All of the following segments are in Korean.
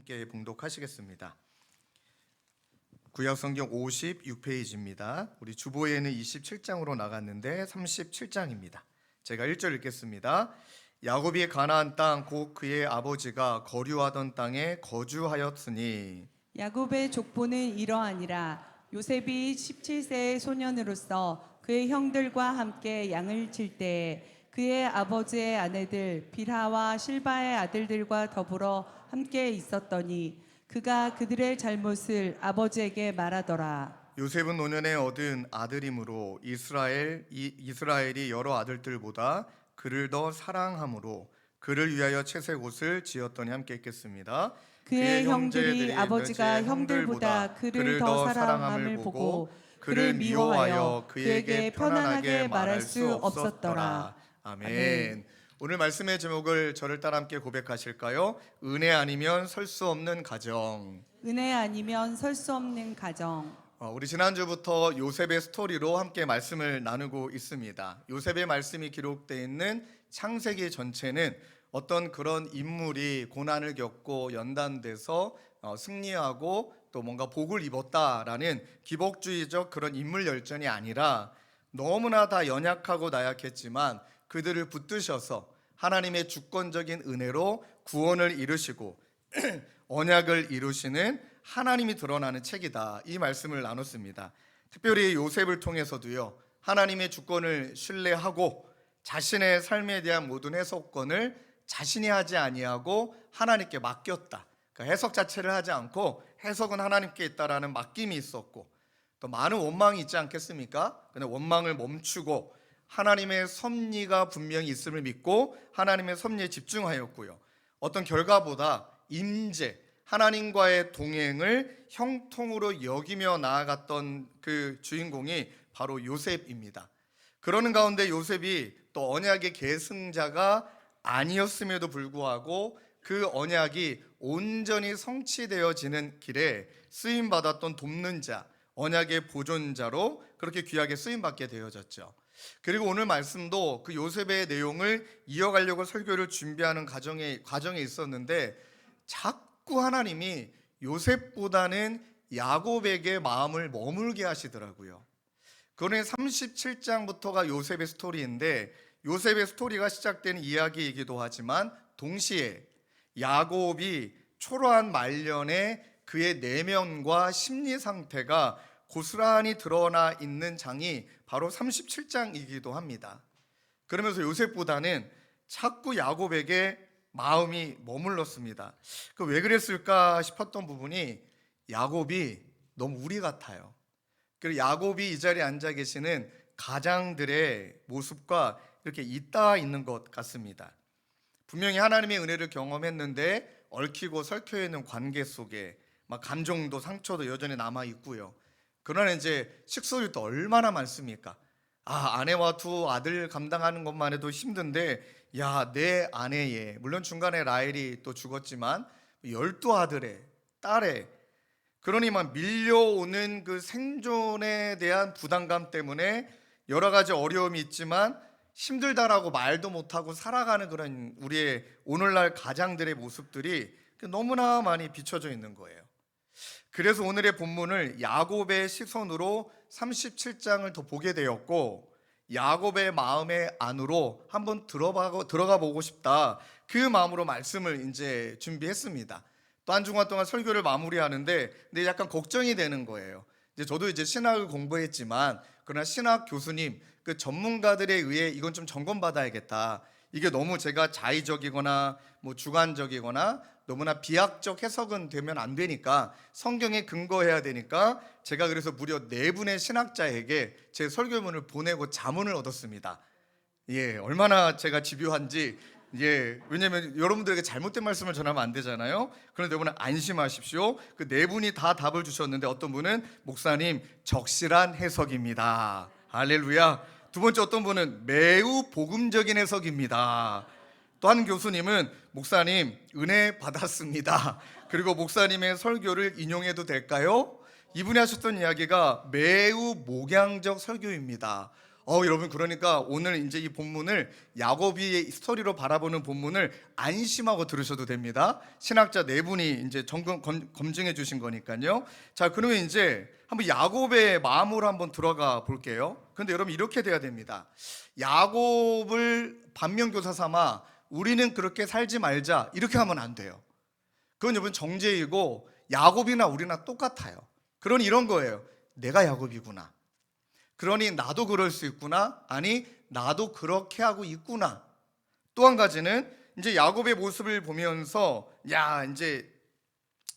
함께 봉독하시겠습니다. 구약성경 56페이지입니다. 우리 주보에는 27장으로 나갔는데 37장입니다. 제가 1절 읽겠습니다. 야곱이 가나안 땅 곧 그의 아버지가 거류하던 땅에 거주하였으니. 야곱의 족보는 이러하니라. 요셉이 17세의 소년으로서 그의 형들과 함께 양을 칠 때에 그의 아버지의 아내들 빌하와 실바의 아들들과 더불어 함께 있었더니 그가 그들의 잘못을 아버지에게 말하더라. 요셉은 노년에 얻은 아들이므로 이스라엘이 여러 아들들보다 그를 더 사랑함으로 그를 위하여 채색 옷을 지었더니 함께 읽겠습니다. 그의 형들이 아버지가 형들보다 그를 더 사랑함을 보고 그를 미워하여 그에게 편안하게 말할 수 없었더라. 아멘. 오늘 말씀의 제목을 저를 따라 함께 고백하실까요? 은혜 아니면 설 수 없는 가정. 은혜 아니면 설 수 없는 가정. 우리 지난주부터 요셉의 스토리로 함께 말씀을 나누고 있습니다. 요셉의 말씀이 기록되어 있는 창세기 전체는 어떤 그런 인물이 고난을 겪고 연단돼서 승리하고 또 뭔가 복을 입었다라는 기복주의적 그런 인물 열전이 아니라 너무나 다 연약하고 나약했지만 그들을 붙드셔서 하나님의 주권적인 은혜로 구원을 이루시고 언약을 이루시는 하나님이 드러나는 책이다. 이 말씀을 나눴습니다. 특별히 요셉을 통해서도요, 하나님의 주권을 신뢰하고 자신의 삶에 대한 모든 해석권을 자신이 하지 아니하고 하나님께 맡겼다. 그러니까 해석 자체를 하지 않고 해석은 하나님께 있다라는 맡김이 있었고, 또 많은 원망이 있지 않겠습니까? 근데 원망을 멈추고 하나님의 섭리가 분명히 있음을 믿고 하나님의 섭리에 집중하였고요. 어떤 결과보다 임재, 하나님과의 동행을 형통으로 여기며 나아갔던 그 주인공이 바로 요셉입니다. 그러는 가운데 요셉이 또 언약의 계승자가 아니었음에도 불구하고 그 언약이 온전히 성취되어지는 길에 쓰임받았던 돕는 자, 언약의 보존자로 그렇게 귀하게 쓰임받게 되어졌죠. 그리고 오늘 말씀도 그 요셉의 내용을 이어가려고 설교를 준비하는 과정에 있었는데 자꾸 하나님이 요셉보다는 야곱에게 마음을 머물게 하시더라고요. 그러니 37장부터가 요셉의 스토리인데 요셉의 스토리가 시작되는 이야기이기도 하지만 동시에 야곱이 초라한 말년에 그의 내면과 심리 상태가 고스란히 드러나 있는 장이 바로 37장이기도 합니다. 그러면서 요셉보다는 자꾸 야곱에게 마음이 머물렀습니다. 왜 그랬을까 싶었던 부분이 야곱이 너무 우리 같아요. 그리고 야곱이 이 자리에 앉아 계시는 가장들의 모습과 이렇게 잇닿아 있는 것 같습니다. 분명히 하나님의 은혜를 경험했는데 얽히고 설켜 있는 관계 속에 막 감정도 상처도 여전히 남아 있고요. 그러나 이제 식솔이 또 얼마나 많습니까? 아내와 두 아들 감당하는 것만 해도 힘든데 내 아내의, 물론 중간에 라헬이 또 죽었지만 12아들의 딸의, 그러니 막 밀려오는 그 생존에 대한 부담감 때문에 여러 가지 어려움이 있지만 힘들다라고 말도 못하고 살아가는 그런 우리의 오늘날 가장들의 모습들이 너무나 많이 비춰져 있는 거예요. 그래서 오늘의 본문을 야곱의 시선으로 37장을 더 보게 되었고, 야곱의 마음의 안으로 한번 들어가 보고 싶다. 그 마음으로 말씀을 이제 준비했습니다. 또 한 주간 동안 설교를 마무리하는데 근데 약간 걱정이 되는 거예요. 저도 이제 신학을 공부했지만 그러나 신학 교수님, 그 전문가들에 의해 이건 좀 점검받아야겠다. 이게 너무 제가 자의적이거나 주관적이거나 너무나 비약적 해석은 되면 안 되니까 성경에 근거해야 되니까 제가 그래서 무려 4분의 신학자에게 제 설교문을 보내고 자문을 얻었습니다. 얼마나 제가 집요한지. 왜냐면 여러분들에게 잘못된 말씀을 전하면 안 되잖아요. 그런데 여러분 안심하십시오. 그 4분이 다 답을 주셨는데 어떤 분은 목사님 적실한 해석입니다. 할렐루야. 두 번째 어떤 분은 매우 복음적인 해석입니다. 또 한 교수님은 목사님 은혜 받았습니다. 그리고 목사님의 설교를 인용해도 될까요? 이분이 하셨던 이야기가 매우 목양적 설교입니다. 여러분, 그러니까 오늘 이제 이 본문을 야곱의 스토리로 바라보는 본문을 안심하고 들으셔도 됩니다. 신학자 네 분이 이제 검증해 주신 거니까요. 자, 그러면 이제 한번 야곱의 마음으로 한번 들어가 볼게요. 근데 여러분, 이렇게 돼야 됩니다. 야곱을 반면교사 삼아 우리는 그렇게 살지 말자, 이렇게 하면 안 돼요. 그건 여러분 정죄이고, 야곱이나 우리나 똑같아요. 그러니 이런 거예요. 내가 야곱이구나. 그러니 나도 그럴 수 있구나. 아니, 나도 그렇게 하고 있구나. 또 한 가지는 이제 야곱의 모습을 보면서, 야, 이제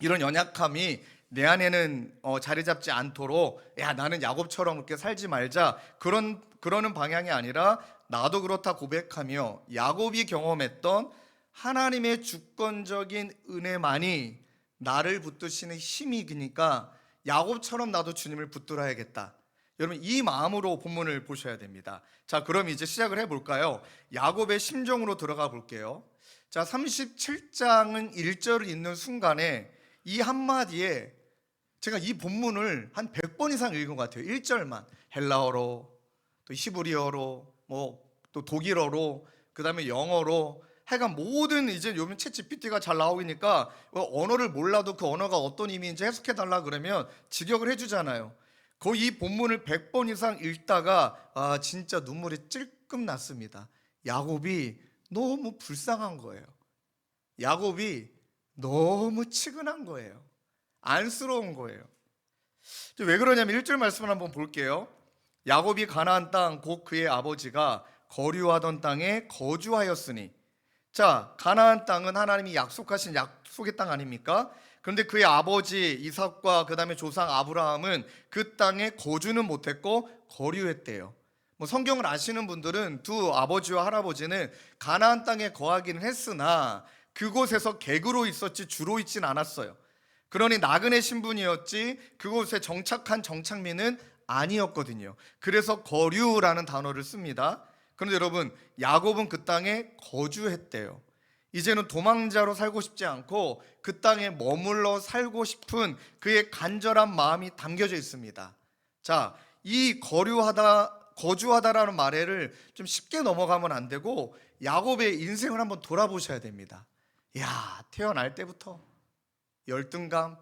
이런 연약함이 내 안에는 자리 잡지 않도록, 야, 나는 야곱처럼 그렇게 살지 말자, 그러는 방향이 아니라 나도 그렇다 고백하며 야곱이 경험했던 하나님의 주권적인 은혜만이 나를 붙드시는 힘이, 그러니까 야곱처럼 나도 주님을 붙들어야겠다. 여러분, 이 마음으로 본문을 보셔야 됩니다. 자, 그럼 이제 시작을 해볼까요? 야곱의 심정으로 들어가 볼게요. 자, 37장은 1절을 읽는 순간에 이 한마디에 제가 이 본문을 한 100번 이상 읽은 것 같아요. 1절만 헬라어로, 또 히브리어로, 또 독일어로, 그 다음에 영어로, 하여간 모든, 이제 요즘 챗 GPT가 잘 나오니까 언어를 몰라도 그 언어가 어떤 의미인지 해석해달라 그러면 직역을 해주잖아요. 거의 이 본문을 100번 이상 읽다가 진짜 눈물이 찔끔 났습니다. 야곱이 너무 불쌍한 거예요. 야곱이 너무 치근한 거예요. 안쓰러운 거예요. 왜 그러냐면 1절 말씀을 한번 볼게요. 야곱이 가나안 땅 곧 그의 아버지가 거류하던 땅에 거주하였으니. 자, 가나안 땅은 하나님이 약속하신 약속의 땅 아닙니까? 그런데 그의 아버지 이삭과 그 다음에 조상 아브라함은 그 땅에 거주는 못했고 거류했대요. 성경을 아시는 분들은 두 아버지와 할아버지는 가나안 땅에 거하기는 했으나 그곳에서 객으로 있었지 주로 있진 않았어요. 그러니 나그네 신분이었지 그곳에 정착한 정착민은 아니었거든요. 그래서 거류라는 단어를 씁니다. 그런데 여러분, 야곱은 그 땅에 거주했대요. 이제는 도망자로 살고 싶지 않고 그 땅에 머물러 살고 싶은 그의 간절한 마음이 담겨져 있습니다. 자, 이 거주하다라는 말을 좀 쉽게 넘어가면 안 되고 야곱의 인생을 한번 돌아보셔야 됩니다. 야, 태어날 때부터 열등감,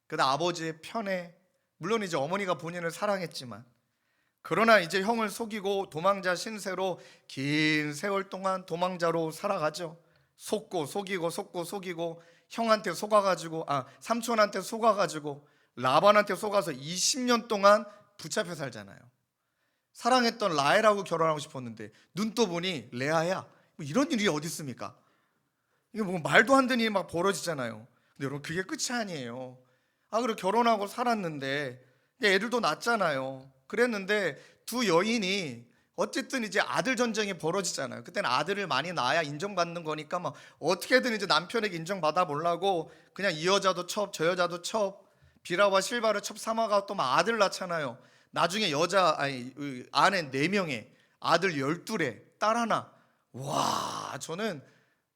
그다음 아버지의 편애, 물론 이제 어머니가 본인을 사랑했지만, 그러나 이제 형을 속이고 도망자 신세로 긴 세월 동안 도망자로 살아가죠. 속고 속이고 형한테 속아가지고 삼촌한테 속아가지고 라반한테 속아서 20년 동안 붙잡혀 살잖아요. 사랑했던 라헬하고 결혼하고 싶었는데 눈 떠보니 레아야. 이런 일이 어디 있습니까? 이게 말도 안 되는 일이 막 벌어지잖아요. 근데 여러분, 그게 끝이 아니에요. 그리고 결혼하고 살았는데 애들도 낳았잖아요. 그랬는데 두 여인이 어쨌든 이제 아들 전쟁이 벌어지잖아요. 그때는 아들을 많이 낳아야 인정받는 거니까 막 어떻게든 이제 남편에게 인정받아 보려고 그냥 이 여자도 첩, 저 여자도 첩, 비라와 실바를 첩 삼아가 또 막 아들 낳잖아요. 나중에 아내 4명에 아들 12에 딸 하나. 와, 저는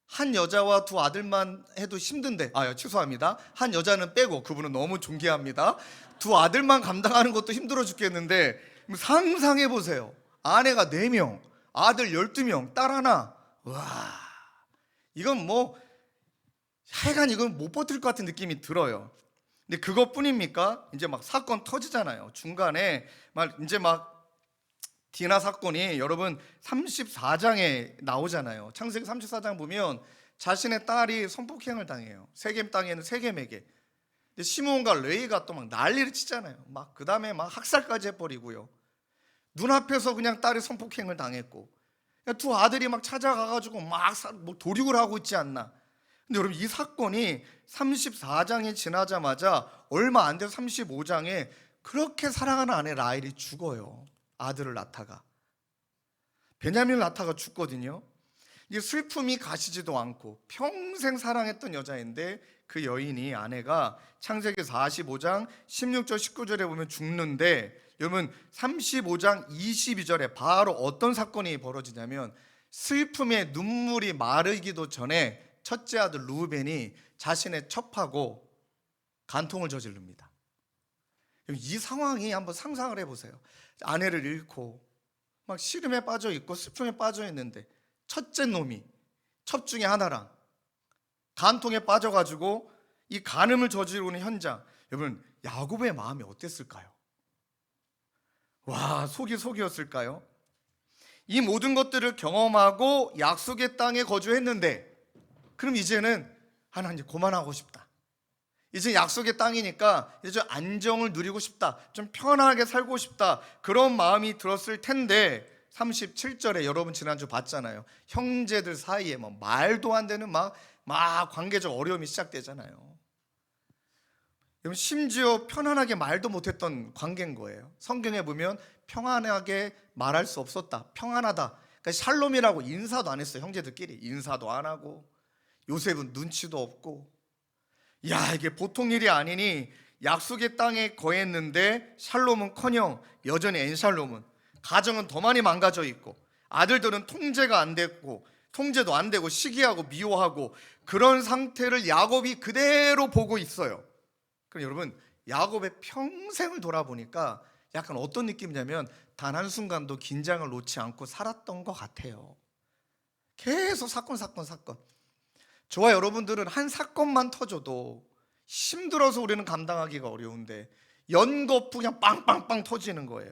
한 여자와 두 아들만 해도 힘든데, 취소합니다. 한 여자는 빼고, 그분은 너무 존경합니다. 두 아들만 감당하는 것도 힘들어 죽겠는데 상상해 보세요. 아내가 4명, 아들 12명, 딸 하나. 와, 이건 하여간 이건 못 버틸 것 같은 느낌이 들어요. 근데 그것뿐입니까? 이제 막 사건 터지잖아요. 중간에 디나 사건이 여러분 34장에 나오잖아요. 창세기 34장 보면 자신의 딸이 성폭행을 당해요. 세겜 땅에는 세겜에게. 근데 시므온과 레위가 또 막 난리를 치잖아요. 그 다음에 막 학살까지 해버리고요. 눈앞에서 그냥 딸이 성폭행을 당했고, 두 아들이 막 찾아가가지고 막 도륙을 하고 있지 않나. 근데 여러분, 이 사건이 34장이 지나자마자 얼마 안 돼서 35장에 그렇게 사랑하는 아내 라헬이 죽어요. 아들을 낳다가, 베냐민을 낳다가 죽거든요. 이 슬픔이 가시지도 않고 평생 사랑했던 여자인데 그 여인이, 아내가 창세기 45장 16절 19절에 보면 죽는데, 여러분 35장 22절에 바로 어떤 사건이 벌어지냐면, 슬픔에 눈물이 마르기도 전에 첫째 아들 루벤이 자신의 첩하고 간통을 저지릅니다. 이 상황이 한번 상상을 해보세요. 아내를 잃고 막 시름에 빠져 있고 슬픔에 빠져 있는데 첫째 놈이 첩 중에 하나랑 간통에 빠져가지고 이 간음을 저지르는 현장. 여러분, 야곱의 마음이 어땠을까요? 와, 속이 속이었을까요? 이 모든 것들을 경험하고 약속의 땅에 거주했는데, 그럼 이제는 하나님 그만하고 싶다. 이제 약속의 땅이니까 이제 좀 안정을 누리고 싶다. 좀 편하게 살고 싶다. 그런 마음이 들었을 텐데 37절에 여러분 지난주 봤잖아요. 형제들 사이에 뭐 말도 안 되는 막 관계적 어려움이 시작되잖아요. 여러분, 심지어 편안하게 말도 못했던 관계인 거예요. 성경에 보면 평안하게 말할 수 없었다. 평안하다. 그러니까 샬롬이라고 인사도 안 했어요. 형제들끼리 인사도 안 하고, 요셉은 눈치도 없고. 야, 이게 보통 일이 아니니 약속의 땅에 거했는데 샬롬은커녕 여전히 엔샬롬은 가정은 더 많이 망가져 있고, 아들들은 통제가 안 됐고, 통제도 안 되고 시기하고 미워하고, 그런 상태를 야곱이 그대로 보고 있어요. 그럼 여러분, 야곱의 평생을 돌아보니까 약간 어떤 느낌이냐면 단 한순간도 긴장을 놓지 않고 살았던 것 같아요. 계속 사건. 저와 여러분들은 한 사건만 터져도 힘들어서 우리는 감당하기가 어려운데 연거푸 그냥 빵빵빵 터지는 거예요.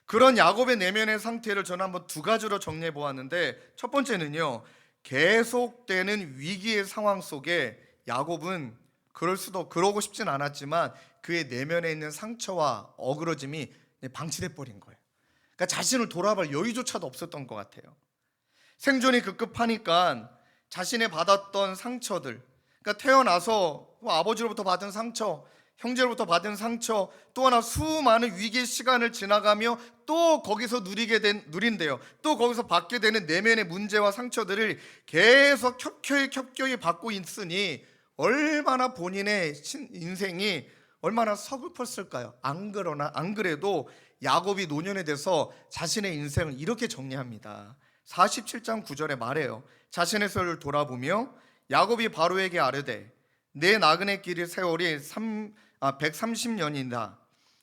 그런 야곱의 내면의 상태를 저는 한번 두 가지로 정리해 보았는데, 첫 번째는요, 계속되는 위기의 상황 속에 야곱은 그러고 싶진 않았지만 그의 내면에 있는 상처와 어그러짐이 방치돼 버린 거예요. 그러니까 자신을 돌아볼 여유조차도 없었던 것 같아요. 생존이 급급하니까 자신이 받았던 상처들, 그러니까 태어나서 아버지로부터 받은 상처, 형제로부터 받은 상처, 또 하나 수많은 위기의 시간을 지나가며 또 거기서 누린대요. 또 거기서 받게 되는 내면의 문제와 상처들을 계속 켜켜이 받고 있으니 얼마나 본인의 인생이 얼마나 서글펐을까요? 안 그래도 야곱이 노년에 돼서 자신의 인생을 이렇게 정리합니다. 47장 9절에 말해요. 자신의 세월을 돌아보며 야곱이 바로에게 아뢰되 내 나그네 길의 세월이 130년이다.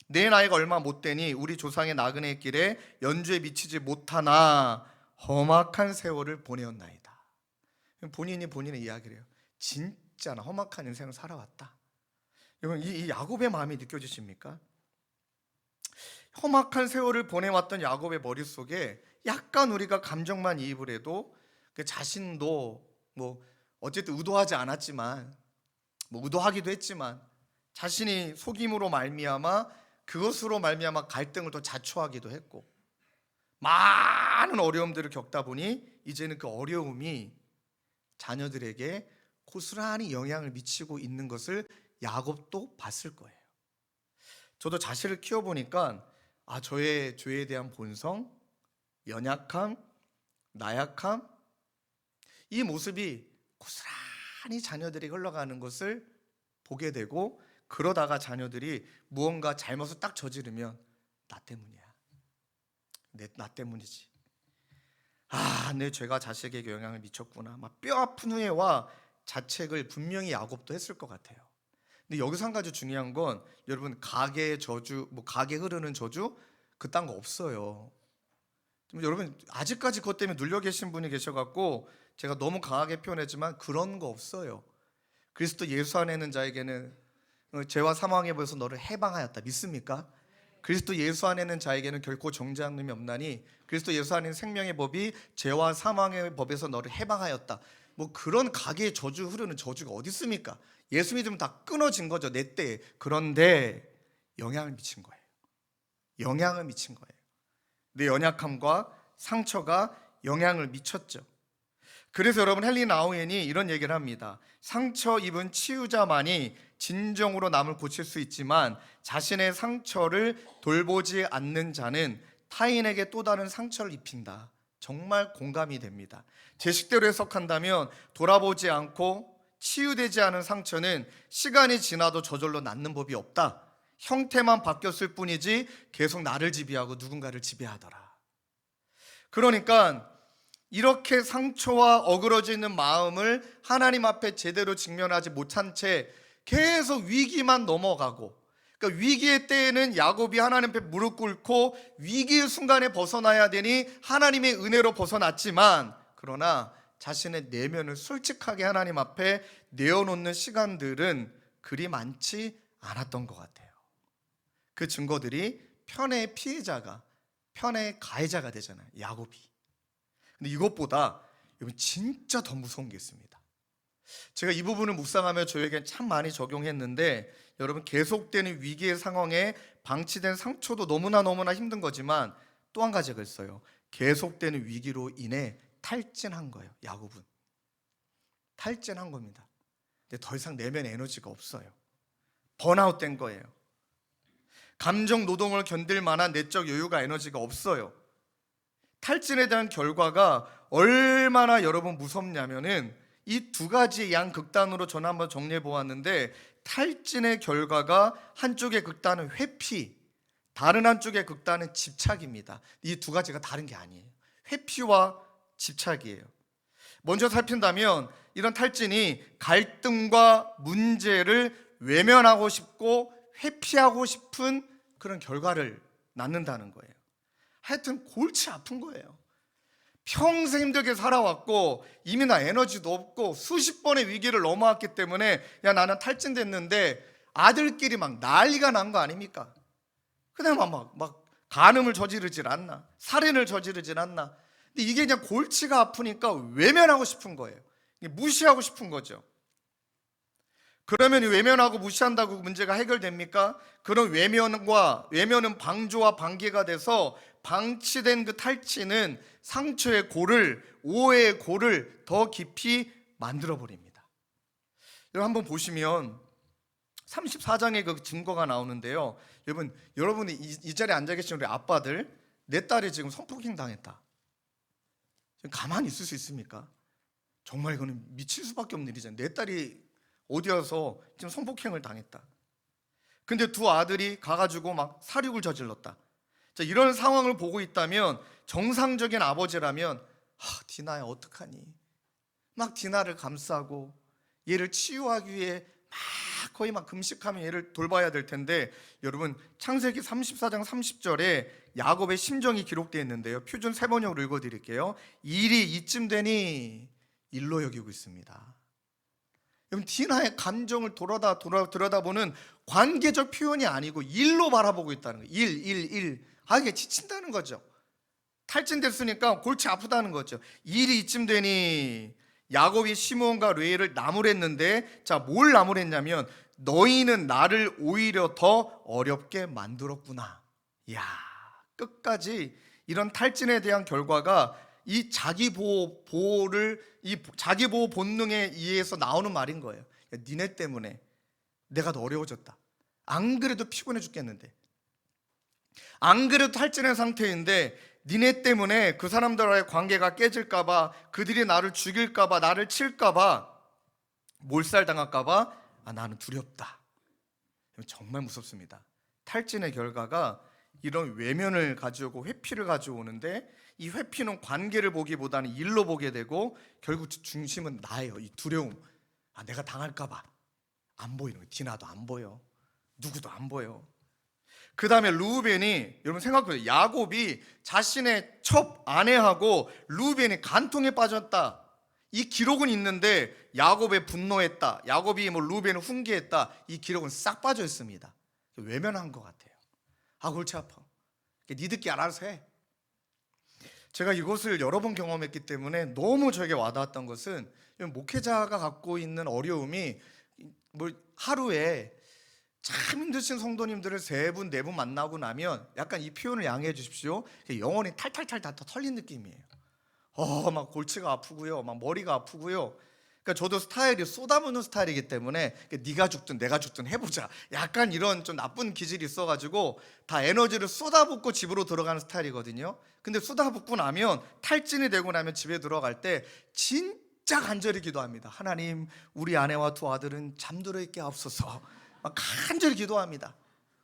내 나이가 얼마 못 되니 우리 조상의 나그네 길에 연주에 미치지 못하나 험악한 세월을 보내었나이다. 본인의 이야기를 해요. 진짜 나 험악한 인생을 살아왔다. 여러분, 이 야곱의 마음이 느껴지십니까? 험악한 세월을 보내왔던 야곱의 머릿속에 약간 우리가 감정만 이입을 해도 그 자신도 뭐 어쨌든 의도하지 않았지만, 뭐 의도하기도 했지만 자신이 속임으로 말미암아 그것으로 말미암아 갈등을 더 자초하기도 했고, 많은 어려움들을 겪다 보니 이제는 그 어려움이 자녀들에게 고스란히 영향을 미치고 있는 것을 야곱도 봤을 거예요. 저도 자식을 키워보니까 저의 죄에 대한 본성, 연약함, 나약함, 이 모습이 고스란히 자녀들이 흘러가는 것을 보게 되고, 그러다가 자녀들이 무언가 잘못을 딱 저지르면 나 때문이야, 나 때문이지, 내 죄가 자식에게 영향을 미쳤구나, 막 뼈 아픈 후회와 자책을 분명히 야곱도 했을 것 같아요. 근데 여기서 한 가지 중요한 건, 여러분, 가게의 저주, 가게 흐르는 저주 그딴 거 없어요. 여러분, 아직까지 그것 때문에 눌려 계신 분이 계셔갖고 제가 너무 강하게 표현했지만 그런 거 없어요. 그리스도 예수 안에 있는 자에게는 죄와 사망의 법에서 너를 해방하였다. 믿습니까? 그리스도 예수 안에 있는 자에게는 결코 정죄함이 없나니 그리스도 예수 안에 있는 생명의 법이 죄와 사망의 법에서 너를 해방하였다. 뭐 그런 가게의 저주 흐르는 저주가 어디 있습니까? 예수 믿으면 다 끊어진 거죠, 내 때에. 그런데 영향을 미친 거예요. 영향을 미친 거예요. 내 연약함과 상처가 영향을 미쳤죠. 그래서 여러분, 헨리 나우엔이 이런 얘기를 합니다. 상처 입은 치유자만이 진정으로 남을 고칠 수 있지만 자신의 상처를 돌보지 않는 자는 타인에게 또 다른 상처를 입힌다. 정말 공감이 됩니다. 제 식대로 해석한다면 돌아보지 않고 치유되지 않은 상처는 시간이 지나도 저절로 낫는 법이 없다. 형태만 바뀌었을 뿐이지 계속 나를 지배하고 누군가를 지배하더라. 그러니까 이렇게 상처와 어그러져 있는 마음을 하나님 앞에 제대로 직면하지 못한 채 계속 위기만 넘어가고, 그러니까 위기의 때에는 야곱이 하나님 앞에 무릎 꿇고 위기의 순간에 벗어나야 되니 하나님의 은혜로 벗어났지만, 그러나 자신의 내면을 솔직하게 하나님 앞에 내어놓는 시간들은 그리 많지 않았던 것 같아요. 그 증거들이 편의 피해자가 편의 가해자가 되잖아요, 야곱이. 근데 이것보다 여러분 진짜 더 무서운 게 있습니다. 제가 이 부분을 묵상하며 저에게 참 많이 적용했는데, 여러분 계속되는 위기의 상황에 방치된 상처도 너무나 힘든 거지만 또 한 가지가 있어요. 계속되는 위기로 인해 탈진한 거예요. 야곱은 탈진한 겁니다. 근데 더 이상 내면에 에너지가 없어요. 번아웃 된 거예요. 감정 노동을 견딜 만한 내적 여유가 에너지가 없어요. 탈진에 대한 결과가 얼마나 여러분 무섭냐면은 이 두 가지 양극단으로 저는 한번 정리해 보았는데, 탈진의 결과가 한쪽의 극단은 회피, 다른 한쪽의 극단은 집착입니다. 이 두 가지가 다른 게 아니에요. 회피와 집착이에요. 먼저 살핀다면 이런 탈진이 갈등과 문제를 외면하고 싶고 회피하고 싶은 그런 결과를 낳는다는 거예요. 하여튼 골치 아픈 거예요. 평생 힘들게 살아왔고 이미 나 에너지도 없고 수십 번의 위기를 넘어왔기 때문에 야 나는 탈진됐는데, 아들끼리 막 난리가 난 거 아닙니까? 그냥 막 간음을 저지르질 않나, 살인을 저지르질 않나. 근데 이게 그냥 골치가 아프니까 외면하고 싶은 거예요. 무시하고 싶은 거죠. 그러면 이 외면하고 무시한다고 문제가 해결됩니까? 그런 외면은 방조와 방계가 돼서 방치된 그 탈취는 상처의 골을, 오해의 골을 더 깊이 만들어 버립니다. 여러분 한번 보시면 34장에 그 증거가 나오는데요. 여러분이 이 자리에 앉아 계신 우리 아빠들, 내 딸이 지금 성폭행 당했다. 지금 가만히 있을 수 있습니까? 정말 이거는 미칠 수밖에 없는 일이잖아요. 내 딸이 어디 와서 지금 성폭행을 당했다. 근데 두 아들이 가가지고 막 살육을 저질렀다. 자, 이런 상황을 보고 있다면 정상적인 아버지라면 디나야 어떡하니? 막 디나를 감싸고 얘를 치유하기 위해 거의 금식하며 얘를 돌봐야 될 텐데, 여러분 창세기 34장 30절에 야곱의 심정이 기록되어 있는데요. 표준 세번역으로 읽어드릴게요. 일이 이쯤 되니 일로 여기고 있습니다. 여러분 디나의 감정을 들여다보는 관계적 표현이 아니고 일로 바라보고 있다는 거예요. 일. 이게 지친다는 거죠. 탈진됐으니까 골치 아프다는 거죠. 일이 이쯤 되니 야곱이 시므온과 레위를 나무랬는데, 자, 뭘 나무랬냐면 너희는 나를 오히려 더 어렵게 만들었구나. 이야, 끝까지 이런 탈진에 대한 결과가 이 자기 보호 본능에 의해서 나오는 말인 거예요. 야, 니네 때문에 내가 더 어려워졌다. 안 그래도 피곤해 죽겠는데, 안 그래도 탈진한 상태인데 니네 때문에 그 사람들과의 관계가 깨질까봐, 그들이 나를 죽일까봐, 나를 칠까봐, 몰살당할까봐 나는 두렵다. 정말 무섭습니다. 탈진의 결과가 이런 외면을 가져오고 회피를 가져오는데, 이 회피는 관계를 보기보다는 일로 보게 되고 결국 중심은 나예요. 이 두려움, 내가 당할까봐 안 보이는 거예요. 디나도 안 보여, 누구도 안 보여. 그 다음에 루벤이, 여러분 생각해보세요. 야곱이 자신의 첫 아내하고 루벤이 간통에 빠졌다, 이 기록은 있는데 야곱에 분노했다, 야곱이 루벤을 훈계했다, 이 기록은 싹 빠져 있습니다. 외면한 것 같아요. 골치 아파, 니들끼리 알아서 해. 제가 이것을 여러 번 경험했기 때문에 너무 저에게 와닿았던 것은, 목회자가 갖고 있는 어려움이 하루에 참 힘드신 성도님들을 3분, 4분 만나고 나면 약간 이 표현을 양해해 주십시오. 영혼이 탈탈탈 다 털린 느낌이에요. 막 골치가 아프고요, 막 머리가 아프고요. 그러니까 저도 스타일이 쏟아붓는 스타일이기 때문에 네가 죽든 내가 죽든 해보자, 약간 이런 좀 나쁜 기질이 있어가지고 다 에너지를 쏟아붓고 집으로 들어가는 스타일이거든요. 근데 쏟아붓고 나면, 탈진이 되고 나면 집에 들어갈 때 진짜 간절히 기도합니다. 하나님, 우리 아내와 2 아들은 잠들어 있게 하옵소서. 막 간절히 기도합니다.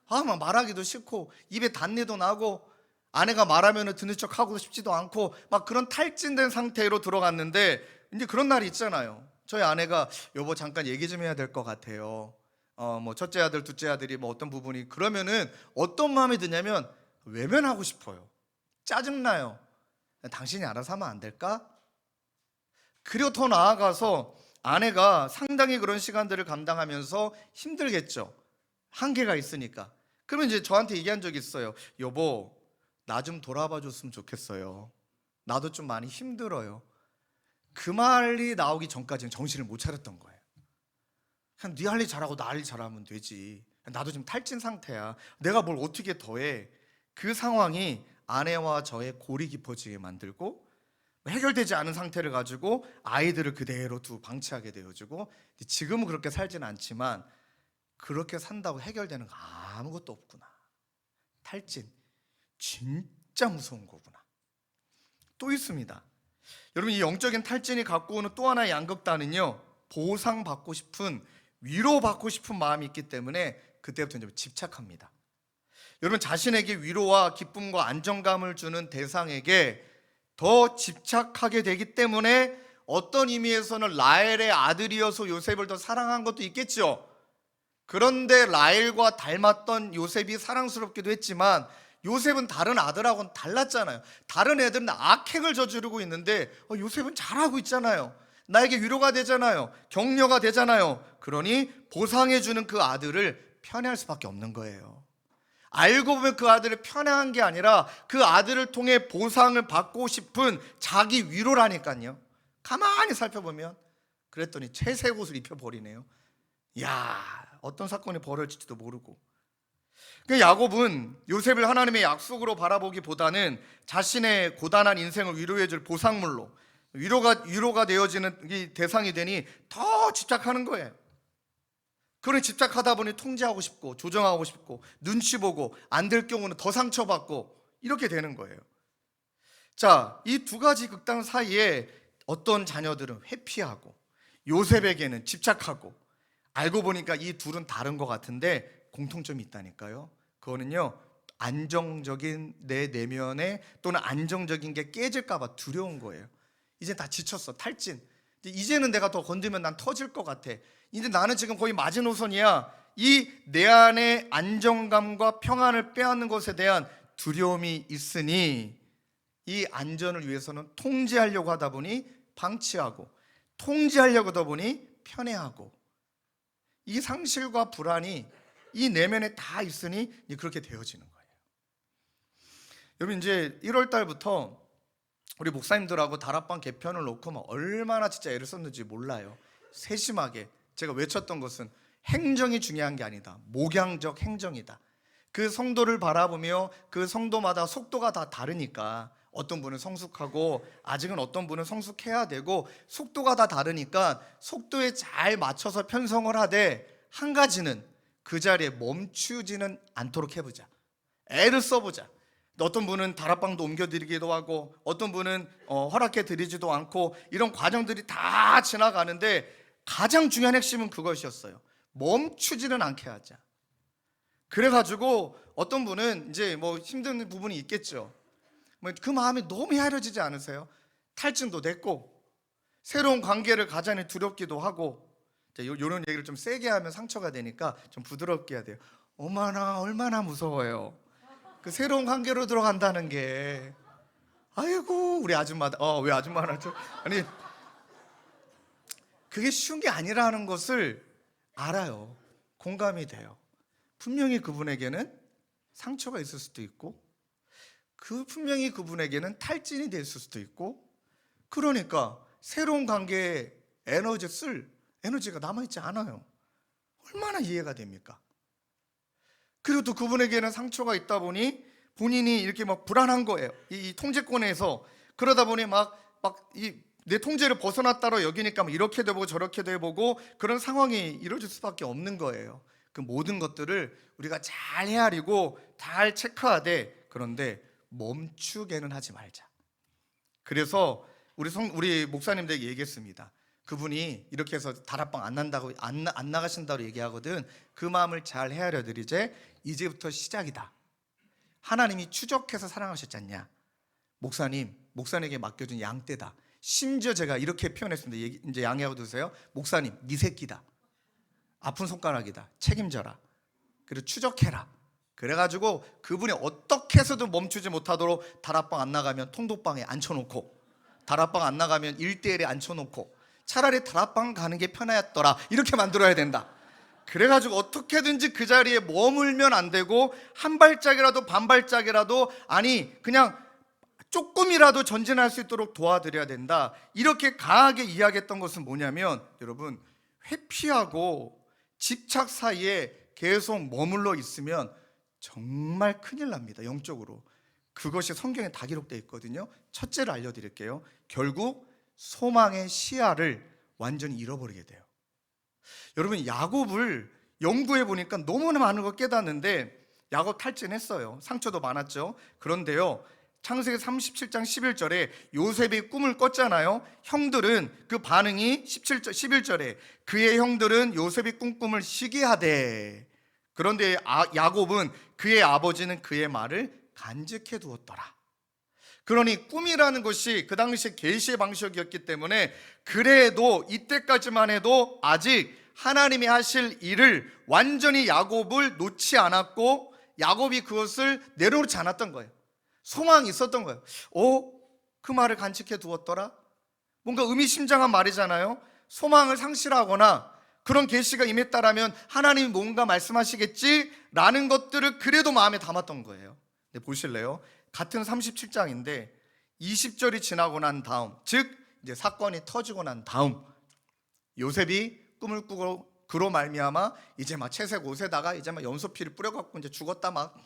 막 말하기도 싫고 입에 단내도 나고 아내가 말하면 듣는 척 하고 싶지도 않고 막 그런 탈진된 상태로 들어갔는데, 이제 그런 날이 있잖아요. 저희 아내가 여보 잠깐 얘기 좀 해야 될 것 같아요. 뭐 첫째 아들, 둘째 아들이 뭐 어떤 부분이 그러면은 어떤 마음이 드냐면 외면하고 싶어요. 짜증나요. 당신이 알아서 하면 안 될까? 그리고 더 나아가서 아내가 상당히 그런 시간들을 감당하면서 힘들겠죠. 한계가 있으니까. 그러면 이제 저한테 얘기한 적이 있어요. 여보, 나 좀 돌아봐 줬으면 좋겠어요. 나도 좀 많이 힘들어요. 그 말이 나오기 전까지는 정신을 못 차렸던 거예요. 그냥 네 할 일 잘하고 나 할 일 잘하면 되지. 나도 지금 탈진 상태야. 내가 뭘 어떻게 더해. 그 상황이 아내와 저의 골이 깊어지게 만들고 해결되지 않은 상태를 가지고 아이들을 그대로 방치하게 되어지고, 지금은 그렇게 살지는 않지만 그렇게 산다고 해결되는 거 아무것도 없구나. 탈진 진짜 무서운 거구나. 또 있습니다. 여러분, 이 영적인 탈진이 갖고 오는 또 하나의 양극단은요, 보상받고 싶은, 위로받고 싶은 마음이 있기 때문에 그때부터 이제 집착합니다. 여러분, 자신에게 위로와 기쁨과 안정감을 주는 대상에게 더 집착하게 되기 때문에 어떤 의미에서는 라헬의 아들이어서 요셉을 더 사랑한 것도 있겠죠. 그런데 라헬과 닮았던 요셉이 사랑스럽기도 했지만 요셉은 다른 아들하고는 달랐잖아요. 다른 애들은 악행을 저지르고 있는데 요셉은 잘하고 있잖아요. 나에게 위로가 되잖아요. 격려가 되잖아요. 그러니 보상해주는 그 아들을 편애할 수밖에 없는 거예요. 알고 보면 그 아들을 편애한 게 아니라 그 아들을 통해 보상을 받고 싶은 자기 위로라니까요. 가만히 살펴보면 그랬더니 채색 옷을 입혀버리네요. 야, 어떤 사건이 벌어질지도 모르고. 야곱은 요셉을 하나님의 약속으로 바라보기보다는 자신의 고단한 인생을 위로해줄 보상물로, 위로가 되어지는 이 대상이 되니 더 집착하는 거예요. 그러니 집착하다 보니 통제하고 싶고 조정하고 싶고 눈치 보고 안 될 경우는 더 상처받고 이렇게 되는 거예요. 자, 이 두 가지 극단 사이에 어떤 자녀들은 회피하고 요셉에게는 집착하고, 알고 보니까 이 둘은 다른 것 같은데 공통점이 있다니까요. 그거는요, 안정적인 내 내면에 또는 안정적인 게 깨질까 봐 두려운 거예요. 이제 다 지쳤어. 탈진. 이제는 내가 더 건드면 난 터질 것 같아. 이제 나는 지금 거의 마지노선이야. 이 내 안의 안정감과 평안을 빼앗는 것에 대한 두려움이 있으니 이 안전을 위해서는 통제하려고 하다 보니 방치하고, 통제하려고 하다 보니 편애하고, 이 상실과 불안이 이 내면에 다 있으니 그렇게 되어지는 거예요. 여러분, 이제 1월 달부터 우리 목사님들하고 다락방 개편을 놓고 막 얼마나 진짜 애를 썼는지 몰라요. 세심하게 제가 외쳤던 것은 행정이 중요한 게 아니다. 목양적 행정이다. 그 성도를 바라보며 그 성도마다 속도가 다 다르니까, 어떤 분은 성숙하고 아직은 어떤 분은 성숙해야 되고 속도가 다 다르니까 속도에 잘 맞춰서 편성을 하되, 한 가지는 그 자리에 멈추지는 않도록 해보자. 애를 써보자. 어떤 분은 다락방도 옮겨드리기도 하고 어떤 분은 허락해 드리지도 않고, 이런 과정들이 다 지나가는데 가장 중요한 핵심은 그것이었어요. 멈추지는 않게 하자. 그래가지고 어떤 분은 이제 뭐 힘든 부분이 있겠죠. 그 마음이 너무 헤아려지지 않으세요? 탈진도 됐고 새로운 관계를 가자니 두렵기도 하고, 이런 얘기를 좀 세게 하면 상처가 되니까 좀 부드럽게 해야 돼요. 얼마나 무서워요. 그 새로운 관계로 들어간다는 게. 아이고, 우리 아줌마다. 왜 아줌마나 좀. 아니, 그게 쉬운 게 아니라는 것을 알아요. 공감이 돼요. 분명히 그분에게는 상처가 있을 수도 있고, 분명히 그분에게는 탈진이 됐을 수도 있고, 그러니까 새로운 관계에 쓸 에너지가 남아있지 않아요. 얼마나 이해가 됩니까? 그리고 또 그분에게는 상처가 있다 보니 본인이 이렇게 막 불안한 거예요. 이 통제권에서. 그러다 보니 내 통제를 벗어났다고 여기니까 이렇게도 해보고 저렇게도 해보고 그런 상황이 이루어질 수밖에 없는 거예요. 그 모든 것들을 우리가 잘 헤아리고 잘 체크하되, 그런데 멈추게는 하지 말자. 그래서 우리 목사님들에게 얘기했습니다. 그분이 이렇게 해서 다락방 안 나가신다고 얘기하거든. 그 마음을 잘 헤아려 드리제. 이제부터 시작이다. 하나님이 추적해서 사랑하셨잖냐. 목사님에게 맡겨준 양떼다. 심지어 제가 이렇게 표현했습니다. 이제 양해하고 드세요. 목사님, 네 새끼다. 아픈 손가락이다. 책임져라. 그리고 추적해라. 그래가지고 그분이 어떻게 해서도 멈추지 못하도록 다락방 안 나가면 통독방에 앉혀놓고, 다락방 안 나가면 1대1에 앉혀놓고, 차라리 다락방 가는 게 편하였더라, 이렇게 만들어야 된다. 그래가지고 어떻게든지 그 자리에 머물면 안 되고 한 발짝이라도 반발짝이라도, 아니 그냥 조금이라도 전진할 수 있도록 도와드려야 된다. 이렇게 강하게 이야기했던 것은 뭐냐면, 여러분, 회피하고 집착 사이에 계속 머물러 있으면 정말 큰일 납니다. 영적으로. 그것이 성경에 다 기록되어 있거든요. 첫째를 알려드릴게요. 결국 소망의 시야를 완전히 잃어버리게 돼요. 여러분, 야곱을 연구해 보니까 너무나 많은 걸 깨닫는데, 야곱 탈진했어요. 상처도 많았죠. 그런데요, 창세기 37장 11절에 요셉이 꿈을 꿨잖아요. 형들은 그 반응이 11절에 그의 형들은 요셉이 꾼 꿈을 시기하되, 그런데 야곱은 그의 아버지는 그의 말을 간직해 두었더라. 그러니 꿈이라는 것이 그 당시 계시의 방식이었기 때문에, 그래도 이때까지만 해도 아직 하나님이 하실 일을 완전히 야곱을 놓지 않았고, 야곱이 그것을 내려놓지 않았던 거예요. 소망이 있었던 거예요. 그 말을 간직해 두었더라? 뭔가 의미심장한 말이잖아요. 소망을 상실하거나 그런 계시가 임했다라면 하나님이 뭔가 말씀하시겠지라는 것들을 그래도 마음에 담았던 거예요. 네, 보실래요? 같은 37장인데 20절이 지나고 난 다음, 즉 이제 사건이 터지고 난 다음, 요셉이 꿈을 꾸고 그로 말미암아 이제 막 채색 옷에다가 이제 막 염소피를 뿌려갖고 이제 죽었다 막